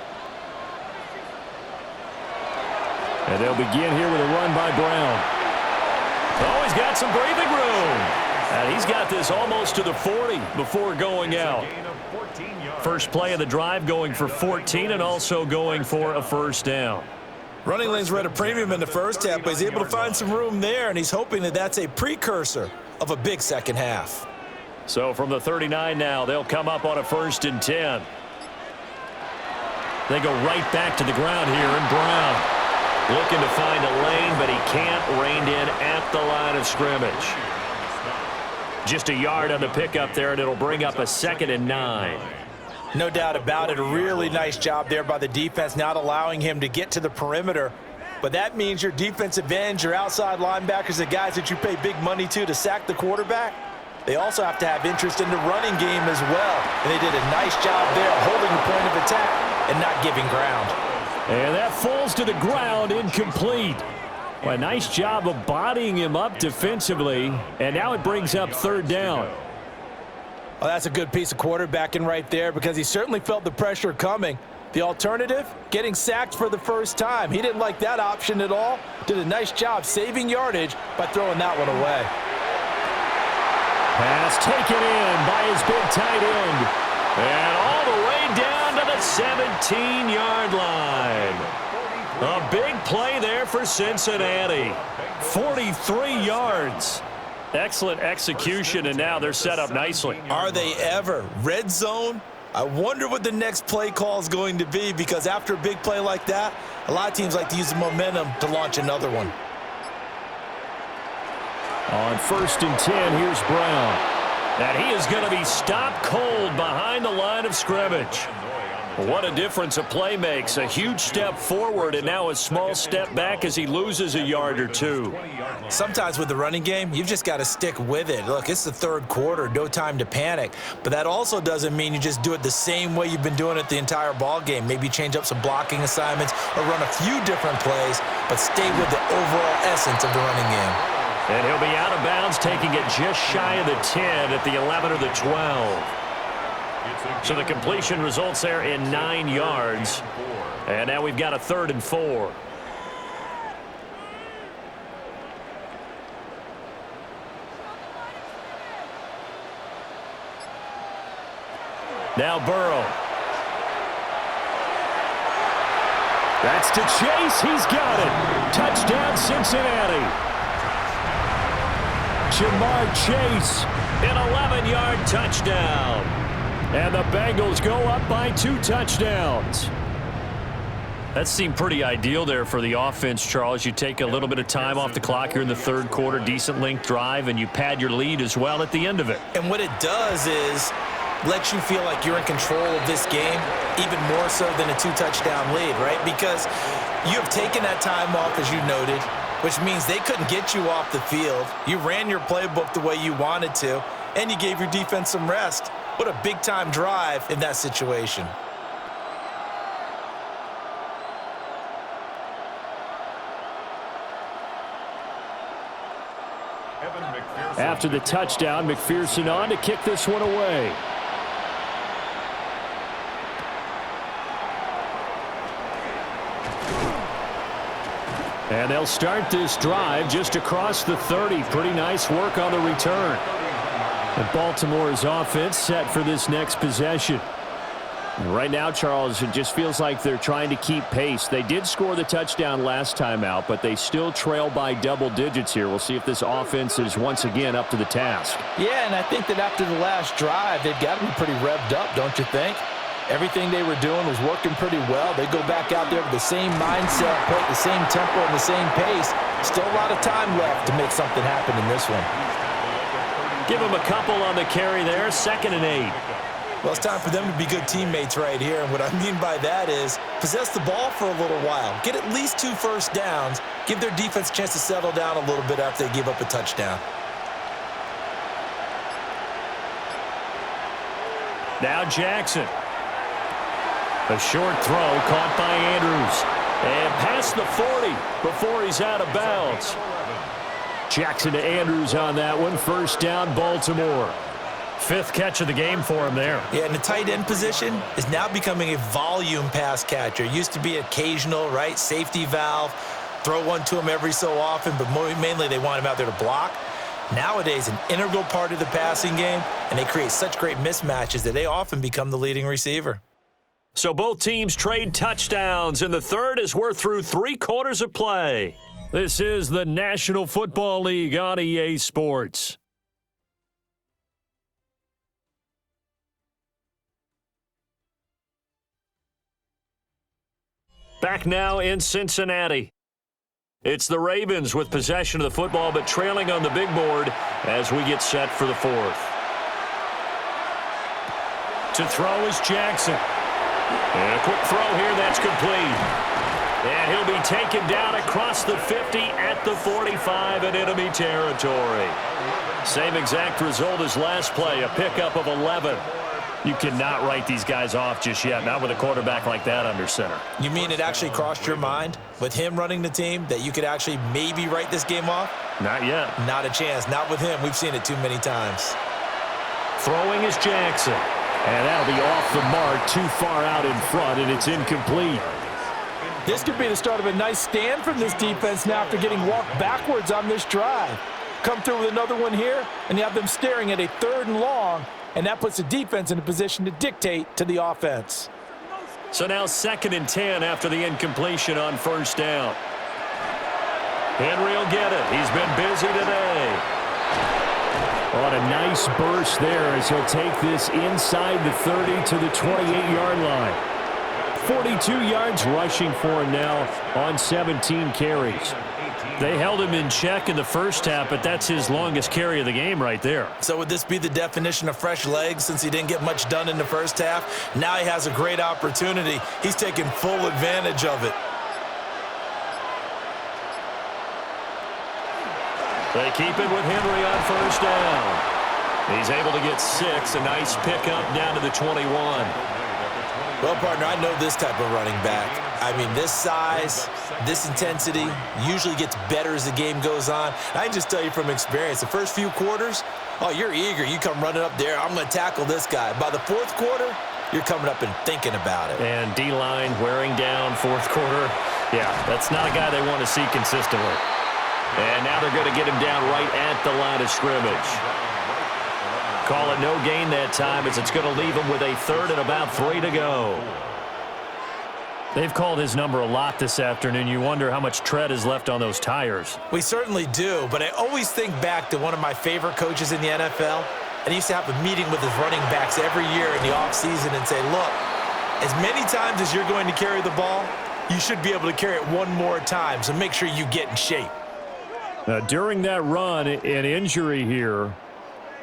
And they'll begin here with a run by Brown. Oh, he's got some breathing room. And he's got this almost to the 40 before going out. First play of the drive going for 14 and also going for a 1st down. Running lanes were at a premium in the first half, but he's able to find some room there, and he's hoping that that's a precursor of a big second half. So from the 39 now, they'll come up on a 1st and 10. They go right back to the ground here, and Brown looking to find a lane, but he can't. Reined in at the line of scrimmage. Just a yard on the pickup there, and it'll bring up a 2nd and 9. No doubt about it. A really nice job there by the defense, not allowing him to get to the perimeter. But that means your defensive ends, your outside linebackers, the guys that you pay big money to sack the quarterback, they also have to have interest in the running game as well. And they did a nice job there holding the point of attack and not giving ground. And that falls to the ground, incomplete. Well, a nice job of bodying him up defensively, and now it brings up 3rd down. Well, that's a good piece of quarterbacking right there because he certainly felt the pressure coming. The alternative, getting sacked for the first time. He didn't like that option at all. Did a nice job saving yardage by throwing that one away. Pass taken in by his big tight end. And all the way down to the 17-yard line. A big play there for Cincinnati. 43 yards. Excellent execution, and now they're set up nicely. Are they ever? Red zone? I wonder what the next play call is going to be, because after a big play like that, a lot of teams like to use the momentum to launch another one. On 1st and 10, here's Brown. And he is going to be stopped cold behind the line of scrimmage. What a difference a play makes. A huge step forward and now a small step back as he loses a yard or two. Sometimes with the running game, you've just got to stick with it. Look, it's the 3rd quarter, no time to panic. But that also doesn't mean you just do it the same way you've been doing it the entire ball game. Maybe change up some blocking assignments or run a few different plays, but stay with the overall essence of the running game. And he'll be out of bounds, taking it just shy of the 10 at the 11 or the 12. So the completion results there in 9 yards. And now we've got a 3rd and 4. Now Burrow. That's to Chase. He's got it. Touchdown, Cincinnati. Jamar Chase, an 11-yard touchdown. And the Bengals go up by 2 touchdowns. That seemed pretty ideal there for the offense, Charles. You take a little bit of time off the clock here in the 3rd quarter, decent length drive, and you pad your lead as well at the end of it. And what it does is let you feel like you're in control of this game, even more so than a 2-touchdown lead, right? Because you have taken that time off, as you noted, which means they couldn't get you off the field. You ran your playbook the way you wanted to, and you gave your defense some rest. What a big-time drive in that situation. After the touchdown, McPherson on to kick this one away. And they'll start this drive just across the 30. Pretty nice work on the return. And Baltimore's offense set for this next possession. And right now, Charles, it just feels like they're trying to keep pace. They did score the touchdown last time out, but they still trail by double digits here. We'll see if this offense is once again up to the task. Yeah, and I think that after the last drive, they've got to be pretty revved up, don't you think? Everything they were doing was working pretty well. They go back out there with the same mindset, play at the same tempo and the same pace. Still a lot of time left to make something happen in this one. Give him a couple on the carry there, 2nd and 8. Well, it's time for them to be good teammates right here. And what I mean by that is possess the ball for a little while. Get at least 2 first downs. Give their defense a chance to settle down a little bit after they give up a touchdown. Now Jackson. A short throw caught by Andrews. And past the 40 before he's out of bounds. Jackson to Andrews on that one. First down, Baltimore. 5th catch of the game for him there. Yeah, and the tight end position is now becoming a volume pass catcher. It used to be occasional, right? Safety valve. Throw one to him every so often, but mainly they want him out there to block. Nowadays, an integral part of the passing game, and they create such great mismatches that they often become the leading receiver. So both teams trade touchdowns, and the 3rd as we're through 3 quarters of play. This is the National Football League on EA Sports. Back now in Cincinnati. It's the Ravens with possession of the football, but trailing on the big board as we get set for the fourth. To throw is Jackson. And a quick throw here, that's complete. And he'll be taken down across the 50 at the 45 in enemy territory. Same exact result as last play, a pickup of 11. You cannot write these guys off just yet, not with a quarterback like that under center. You mean it actually crossed your mind with him running the team that you could actually maybe write this game off? Not yet. Not a chance. Not with him. We've seen it too many times. Throwing is Jackson. And that'll be off the mark, too far out in front, and it's incomplete. This could be the start of a nice stand from this defense now after getting walked backwards on this drive. Come through with another one here, and you have them staring at a 3rd and long, and that puts the defense in a position to dictate to the offense. So now 2nd and 10 after the incompletion on 1st down. Henry will get it. He's been busy today. What a nice burst there as he'll take this inside the 30 to the 28-yard line. 42 yards rushing for him now on 17 carries. They held him in check in the first half, but that's his longest carry of the game right there. So would this be the definition of fresh legs since he didn't get much done in the first half? Now he has a great opportunity. He's taking full advantage of it. They keep it with Henry on 1st down. He's able to get 6. A nice pickup down to the 21. Well, partner, I know this type of running back. I mean, this size, this intensity usually gets better as the game goes on. I can just tell you from experience, the first few quarters, oh, you're eager. You come running up there. I'm going to tackle this guy. By the 4th quarter, you're coming up and thinking about it. And D-line wearing down 4th quarter. Yeah, that's not a guy they want to see consistently. And now they're going to get him down right at the line of scrimmage. Call it no gain that time as it's going to leave him with a 3rd and about 3 to go. They've called his number a lot this afternoon. You wonder how much tread is left on those tires. We certainly do, but I always think back to one of my favorite coaches in the NFL. And he used to have a meeting with his running backs every year in the offseason and say, look, as many times as you're going to carry the ball, you should be able to carry it one more time, so make sure you get in shape. During that run, an injury here.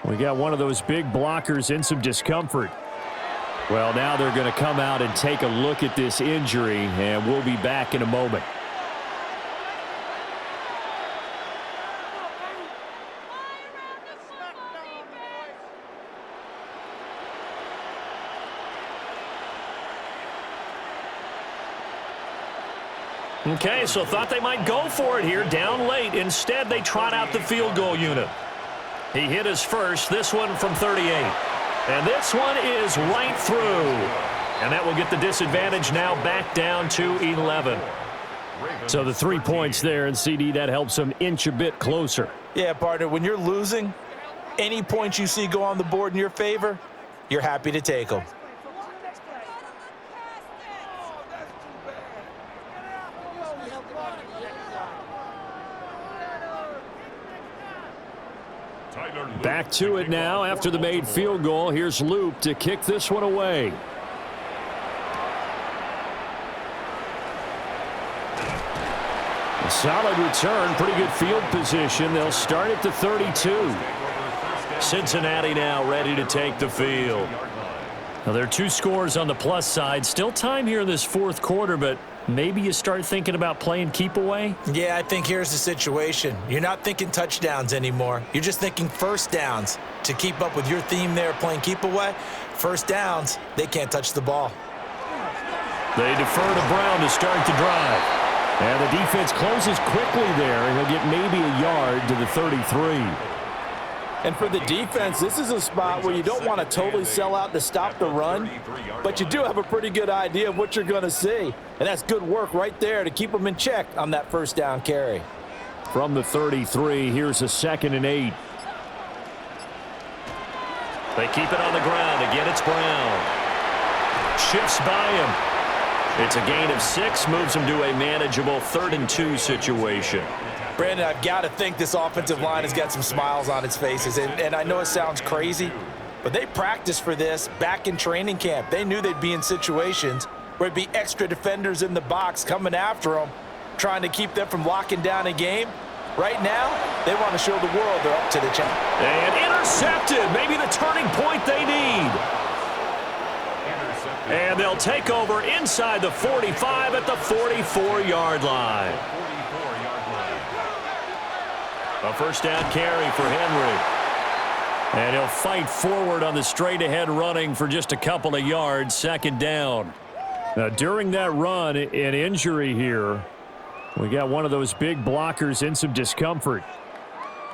We got one of those big blockers in some discomfort. Well, now they're going to come out and take a look at this injury, and we'll be back in a moment. Okay, so thought they might go for it here, down late. Instead, they trot out the field goal unit. He hit his first, this one from 38. And this one is right through. And that will get the disadvantage now back down to 11. So the 3 points there, and CD, that helps them inch a bit closer. Yeah, partner, when you're losing, any points you see go on the board in your favor, you're happy to take them. Back to it now after the made field goal. Here's Luke to kick this one away. A solid return, pretty good field position. They'll start at the 32. Cincinnati now ready to take the field. Now, there are 2 scores on the plus side. Still time here in this 4th quarter, but maybe you start thinking about playing keep away? Yeah, I think here's the situation. You're not thinking touchdowns anymore. You're just thinking first downs. To keep up with your theme there, playing keep away, first downs, they can't touch the ball. They defer to Brown to start the drive. And the defense closes quickly there, and he'll get maybe a yard to the 33. And for the defense, this is a spot where you don't want to totally sell out to stop the run, but you do have a pretty good idea of what you're going to see. And that's good work right there to keep them in check on that first down carry. From the 33, here's a 2nd and 8. They keep it on the ground. Again, it's Brown. Shifts by him. It's a gain of 6, moves him to a manageable 3rd and 2 situation. Brandon, I've got to think this offensive line has got some smiles on its faces. And I know it sounds crazy, but they practiced for this back in training camp. They knew they'd be in situations where it'd be extra defenders in the box coming after them, trying to keep them from locking down a game. Right now, they want to show the world they're up to the challenge. And intercepted. Maybe the turning point they need. And they'll take over inside the 45 at the 44-yard line. A first down carry for Henry. And he'll fight forward on the straight-ahead running for just a couple of yards, second down. Now, during that run, an injury here. We got one of those big blockers in some discomfort.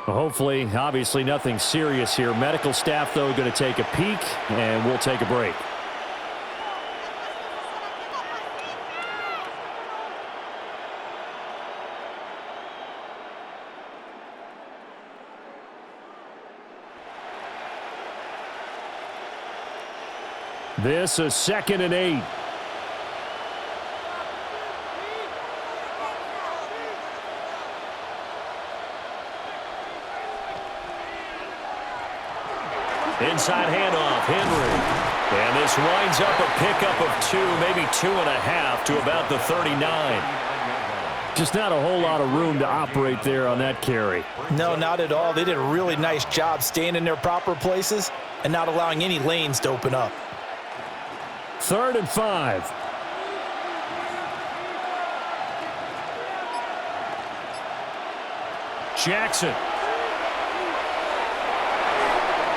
Well, hopefully, obviously, nothing serious here. Medical staff, though, going to take a peek, and we'll take a break. This is 2nd and 8. Inside handoff, Henry. And this winds up a pickup of 2, maybe 2.5 to about the 39. Just not a whole lot of room to operate there on that carry. No, not at all. They did a really nice job staying in their proper places and not allowing any lanes to open up. 3rd and 5. Jackson.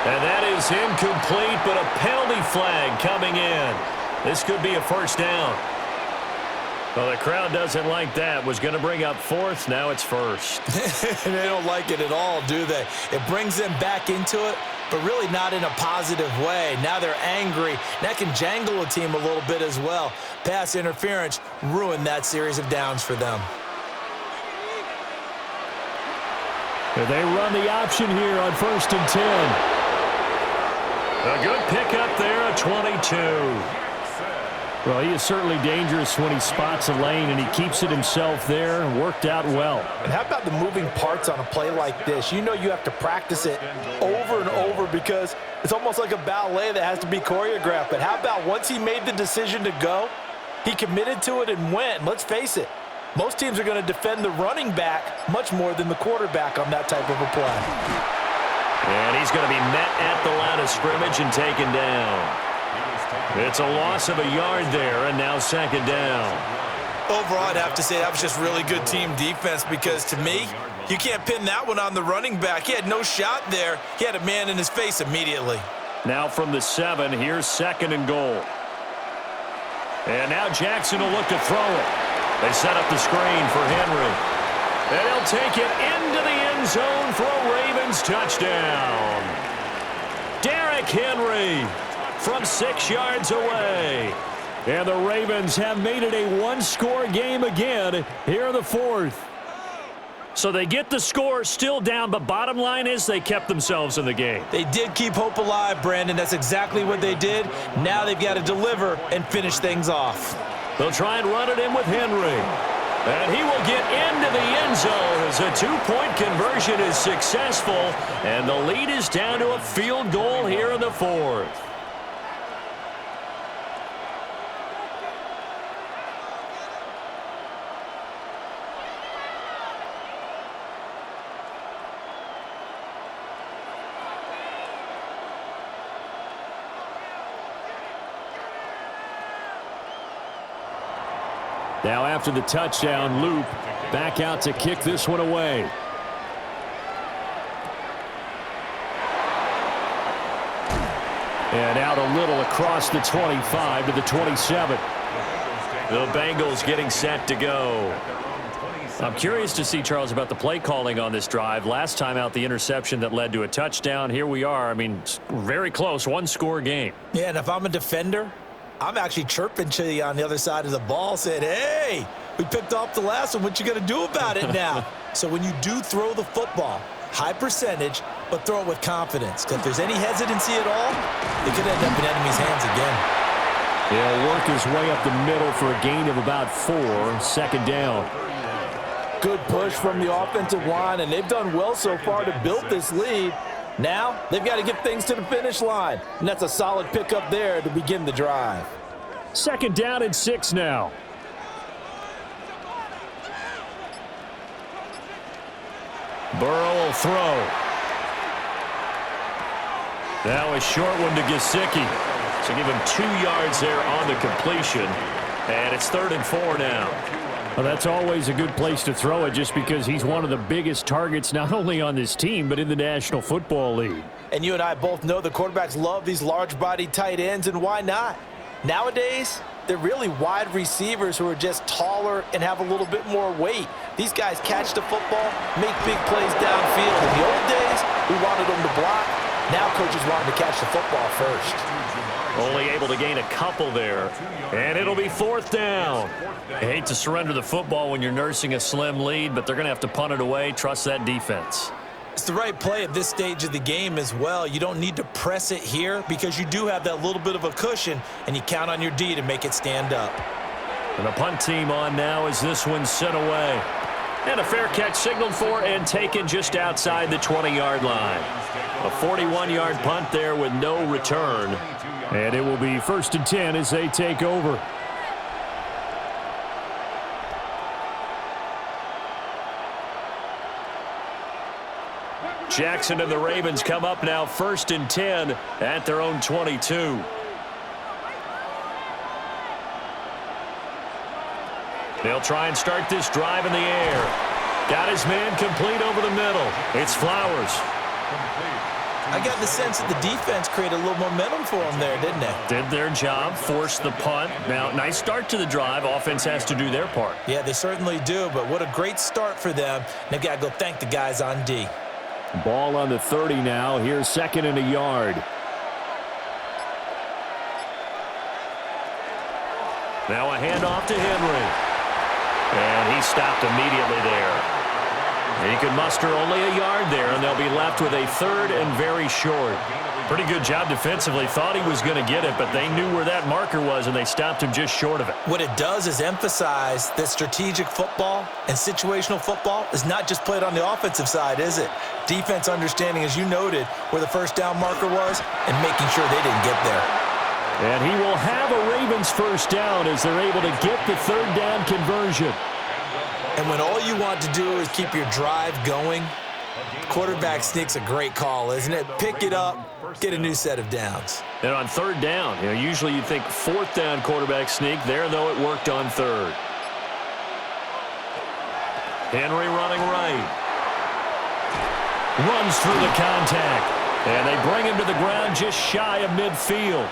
And that is incomplete, but a penalty flag coming in. This could be a first down. Well, the crowd doesn't like that. Was going to bring up 4th. Now it's 1st. They don't like it at all, do they? It brings them back into it, but really not in a positive way. Now they're angry. That can jangle a team a little bit as well. Pass interference ruined that series of downs for them. They run the option here on 1st and 10. A good pickup there at 22. Well, he is certainly dangerous when he spots a lane, and he keeps it himself there. Worked out well. And how about the moving parts on a play like this? You know you have to practice it over and over because it's almost like a ballet that has to be choreographed. But how about once he made the decision to go, he committed to it and went. Let's face it, most teams are going to defend the running back much more than the quarterback on that type of a play. And he's going to be met at the line of scrimmage and taken down. It's a loss of a yard there, and now 2nd down. Overall, I'd have to say that was just really good team defense because, to me, you can't pin that one on the running back. He had no shot there. He had a man in his face immediately. Now from the 7, here's 2nd and goal. And now Jackson will look to throw it. They set up the screen for Henry. And he'll take it into the end zone for a Ravens touchdown. Derrick Henry from 6 yards away. And the Ravens have made it a one-score game again here in the 4th. So they get the score still down, but bottom line is they kept themselves in the game. They did keep hope alive, Brandon. That's exactly what they did. Now they've got to deliver and finish things off. They'll try and run it in with Henry. And he will get into the end zone as a 2-point conversion is successful. And the lead is down to a field goal here in the 4th. Now after the touchdown, loop back out to kick this one away. And out a little across the 25 to the 27. The Bengals getting set to go. I'm curious to see, Charles, about the play calling on this drive. Last time out, the interception that led to a touchdown. Here we are. I mean, very close, one-score game. Yeah, and if I'm a defender, I'm actually chirping to you on the other side of the ball saying, hey, we picked off the last one. What you going to do about it now? So when you do throw the football, high percentage, but throw it with confidence. Because if there's any hesitancy at all, it could end up in enemy's hands again. He'll work his way up the middle for a gain of about 4, 2nd down. Good push from the offensive line, and they've done well so far to build this lead. Now, they've got to get things to the finish line, and that's a solid pickup there to begin the drive. 2nd down and 6 now. Burrow will throw. Now a short one to Gesicki. So give him 2 yards there on the completion. And it's 3rd and 4 now. Well, that's always a good place to throw it just because he's one of the biggest targets not only on this team but in the National Football League. And you and I both know the quarterbacks love these large-bodied tight ends, and why not? Nowadays, they're really wide receivers who are just taller and have a little bit more weight. These guys catch the football, make big plays downfield. In the old days, we wanted them to block. Now coaches want them to catch the football first. Only able to gain a couple there. And it'll be 4th down. I hate to surrender the football when you're nursing a slim lead, but they're going to have to punt it away. Trust that defense. It's the right play at this stage of the game as well. You don't need to press it here because you do have that little bit of a cushion, and you count on your D to make it stand up. And the punt team on now as this one's sent away. And a fair catch signaled for and taken just outside the 20-yard line. A 41-yard punt there with no return. And it will be 1st and 10 as they take over. Jackson and the Ravens come up now 1st and 10 at their own 22. They'll try and start this drive in the air. Got his man complete over the middle. It's Flowers. I got the sense that the defense created a little momentum for them there, didn't they? Did their job, forced the punt. Now, nice start to the drive. Offense has to do their part. Yeah, they certainly do, but what a great start for them. They've got to go thank the guys on D. Ball on the 30 now. Here's 2nd and a yard. Now a handoff to Henry. And he stopped immediately there. And he could muster only a yard there, and they'll be left with a 3rd and very short. Pretty good job defensively. Thought he was going to get it, but they knew where that marker was, and they stopped him just short of it. What it does is emphasize that strategic football and situational football is not just played on the offensive side, is it? Defense understanding, as you noted, where the 1st down marker was and making sure they didn't get there. And he will have a Ravens 1st down as they're able to get the 3rd down conversion. And when all you want to do is keep your drive going, quarterback sneak's a great call, isn't it? Pick it up, get a new set of downs. And on 3rd down, usually you'd think 4th down quarterback sneak. There, though, it worked on 3rd. Henry running right. Runs through the contact. And they bring him to the ground just shy of midfield.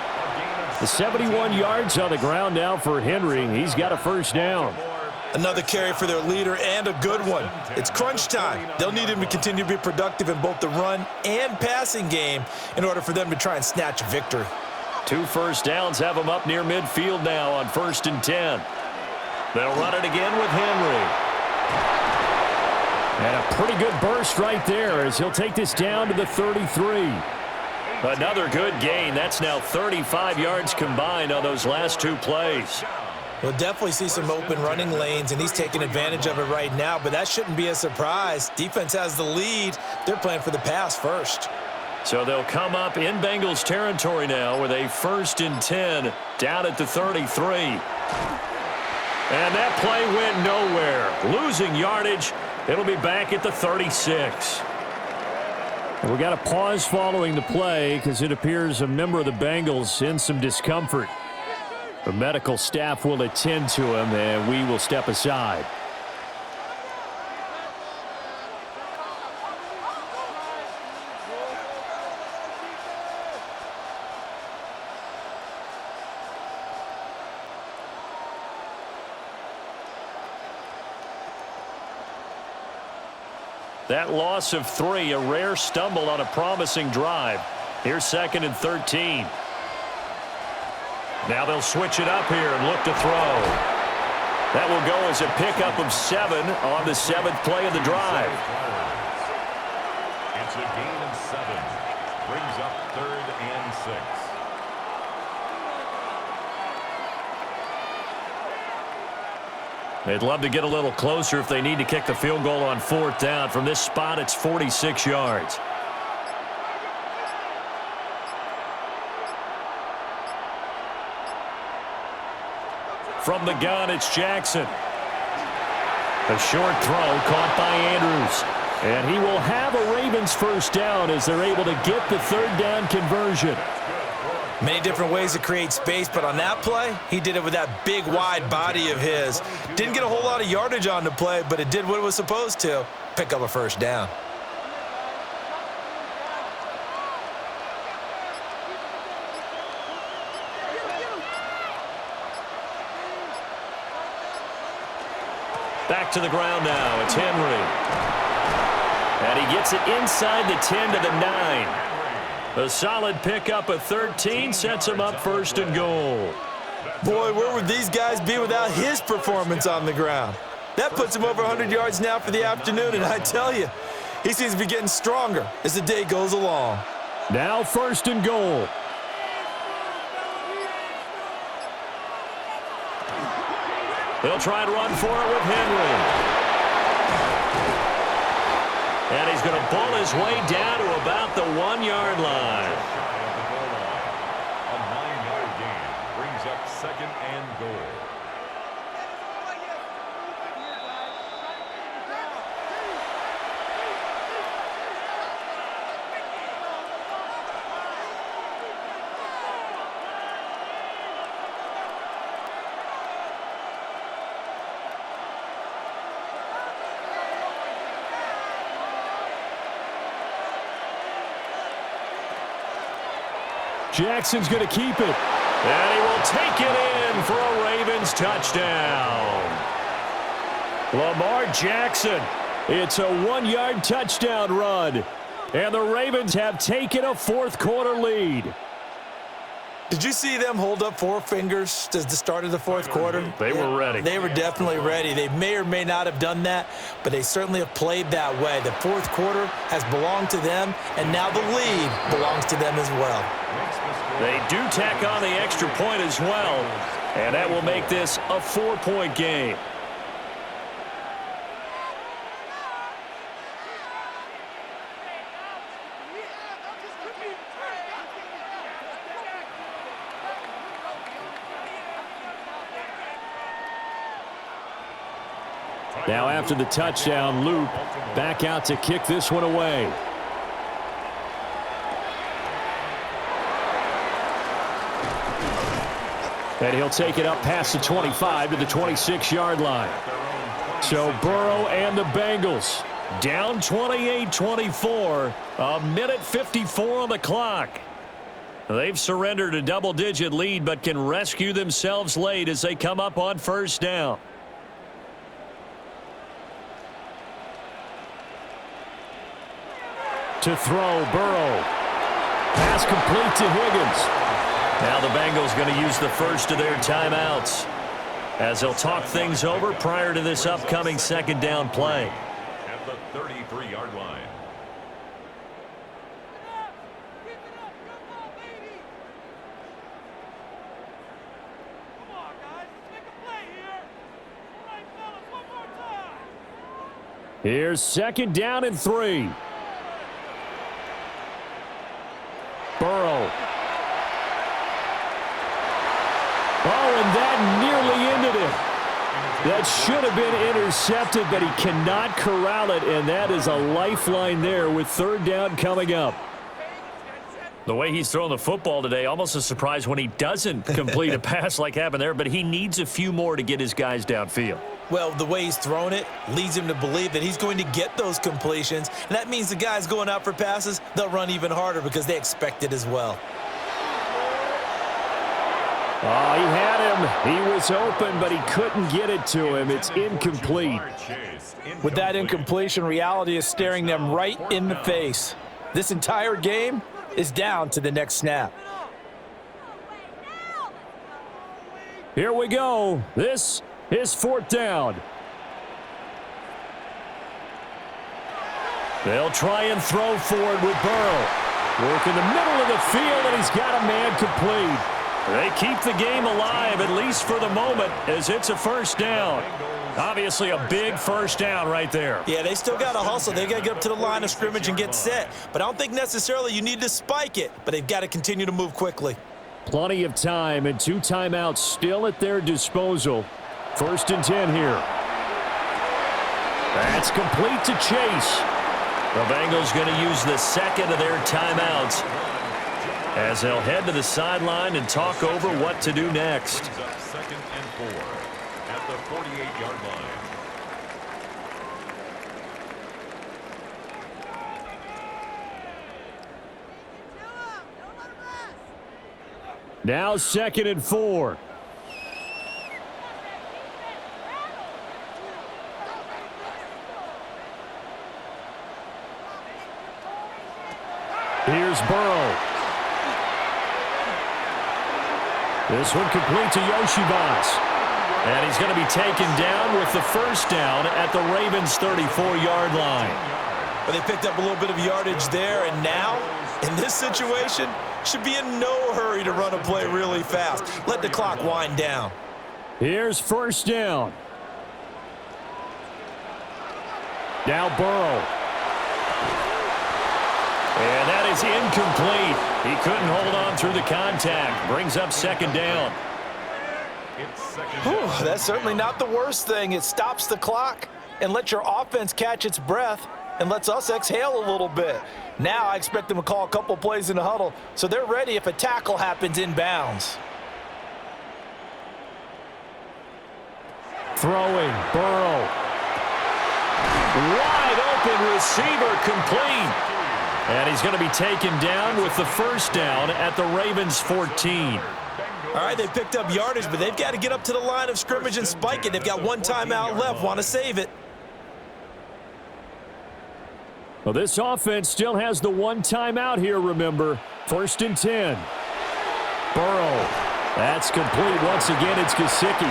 The 71 yards on the ground now for Henry. He's got a 1st down. Another carry for their leader and a good one. It's crunch time. They'll need him to continue to be productive in both the run and passing game in order for them to try and snatch a victory. 2 1st downs have them up near midfield now on 1st and 10. They'll run it again with Henry. And a pretty good burst right there as he'll take this down to the 33. Another good gain. That's now 35 yards combined on those last 2 plays. We'll definitely see some open running lanes, and he's taking advantage of it right now, but that shouldn't be a surprise. Defense has the lead. They're playing for the pass first. So they'll come up in Bengals territory now with a 1st and 10 down at the 33. And that play went nowhere. Losing yardage. It'll be back at the 36. We got a pause following the play because it appears a member of the Bengals in some discomfort. The medical staff will attend to him, and we will step aside. That loss of 3, a rare stumble on a promising drive. Here's 2nd and 13. Now they'll switch it up here and look to throw. That will go as a pickup of 7 on the 7th play of the drive. It's a gain of 7. Brings up 3rd and 6. They'd love to get a little closer if they need to kick the field goal on 4th down. From this spot, it's 46 yards. From the gun, it's Jackson. A short throw caught by Andrews. And he will have a Ravens first down as they're able to get the third down conversion. Many different ways to create space, but on that play, he did it with that big, wide body of his. Didn't get a whole lot of yardage on the play, but it did what it was supposed to, pick up a first down. Back to the ground now. It's Henry. And he gets it inside the 10 to the 9. A solid pickup of 13 sets him up first and goal. Boy, where would these guys be without his performance on the ground? That puts him over 100 yards now for the afternoon, and I tell you, he seems to be getting stronger as the day goes along. Now first and goal. They'll try and run for it with Henry. And he's going to bull his way down to about the 1-yard line. A 9-yard gain brings up second and goal. Jackson's going to keep it. And he will take it in for a Ravens touchdown. Lamar Jackson. It's a 1-yard touchdown run. And the Ravens have taken a fourth-quarter lead. Did you see them hold up four fingers at the start of the fourth quarter? They were ready. They were definitely ready. They may or may not have done that, but they certainly have played that way. The fourth quarter has belonged to them, and now the lead belongs to them as well. They do tack on the extra point as well, and that will make this a 4-point game. Now after the touchdown, Luke back out to kick this one away. And he'll take it up past the 25 to the 26-yard line. So Burrow and the Bengals down 28-24, a minute 54 on the clock. They've surrendered a double-digit lead but can rescue themselves late as they come up on first down. To throw, Burrow. Pass complete to Higgins. Now the Bengals going to use the first of their timeouts as they'll talk things over prior to this upcoming second down play. At the 33-yard line. Here's second down and 3. Burrow. Oh, and that nearly ended it. That should have been intercepted, but he cannot corral it, and that is a lifeline there with third down coming up. The way he's throwing the football today, almost a surprise when he doesn't complete a pass like happened there, but he needs a few more to get his guys downfield. Well, the way he's thrown it leads him to believe that he's going to get those completions, and that means the guys going out for passes, they'll run even harder because they expect it as well. Oh, he had him. He was open, but he couldn't get it to him. It's incomplete. With that incompletion, reality is staring them right in the face. This entire game is down to the next snap. Here we go. This is fourth down. They'll try and throw forward with Burrow. Work in the middle of the field, and he's got a man complete. They keep the game alive, at least for the moment, as it's a first down. Obviously a big first down right there. Yeah, they still got to hustle. They got to get up to the line of scrimmage and get set. But I don't think necessarily you need to spike it, but they've got to continue to move quickly. Plenty of time and 2 timeouts still at their disposal. 1st and 10 here. That's complete to Chase. The Bengals going to use the second of their timeouts as they'll head to the sideline and talk over what to do next. 2nd and 4 at the 48-yard line. Now 2nd and 4. Here's Burrow. This one complete to Yoshivas. And he's going to be taken down with the 1st down at the Ravens' 34-yard line. Well, they picked up a little bit of yardage there, and now, in this situation, should be in no hurry to run a play really fast. Let the clock wind down. Here's 1st down. Now Burrow. And that is incomplete. He couldn't hold on through the contact. Brings up 2nd down. Whew, that's certainly not the worst thing. It stops the clock and lets your offense catch its breath and lets us exhale a little bit. Now I expect them to call a couple plays in the huddle so they're ready if a tackle happens inbounds. Throwing, Burrow. Wide open receiver, complete. And he's going to be taken down with the 1st down at the Ravens' 14. All right, they picked up yardage, but they've got to get up to the line of scrimmage and spike it. They've got 1 timeout left, want to save it. Well, this offense still has the 1 timeout here, remember. 1st and 10. Burrow. That's complete. Once again, it's Gesicki.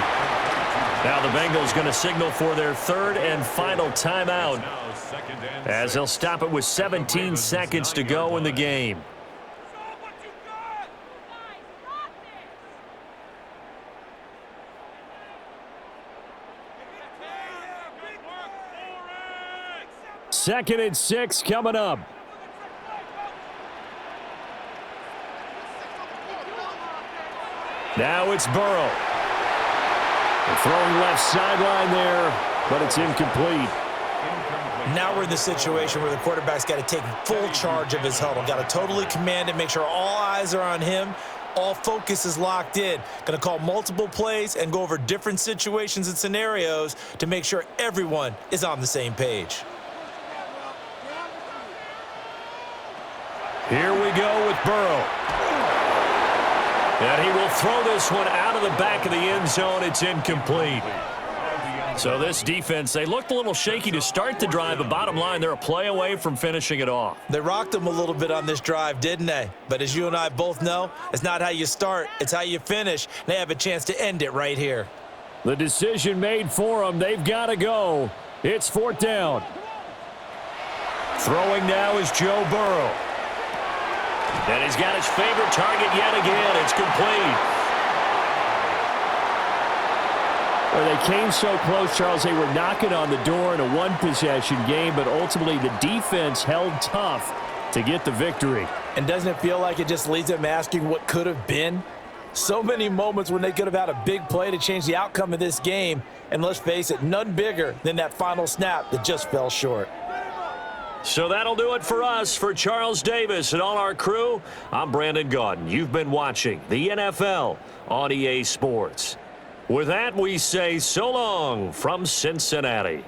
Now the Bengals going to signal for their 3rd and final timeout as they'll stop it with 17 seconds to go in the game. Second and 6 coming up. Now it's Burrow. They're throwing left sideline there, but it's incomplete. Now we're in the situation where the quarterback's got to take full charge of his huddle. Got to totally command it, make sure all eyes are on him. All focus is locked in. Going to call multiple plays and go over different situations and scenarios to make sure everyone is on the same page. Here we go with Burrow. And he will throw this one out of the back of the end zone. It's incomplete. So this defense, they looked a little shaky to start the drive, but bottom line, they're a play away from finishing it off. They rocked them a little bit on this drive, didn't they? But as you and I both know, it's not how you start, it's how you finish. They have a chance to end it right here. The decision made for them. They've got to go. It's 4th down. Throwing now is Joe Burrow. And he's got his favorite target yet again. It's complete. Well, they came so close, Charles. They were knocking on the door in a 1-possession game, but ultimately the defense held tough to get the victory. And doesn't it feel like it just leaves them asking what could have been? So many moments when they could have had a big play to change the outcome of this game. And let's face it, none bigger than that final snap that just fell short. So that'll do it for us. For Charles Davis and all our crew, I'm Brandon Gaudin. You've been watching the NFL on EA Sports. With that, we say so long from Cincinnati.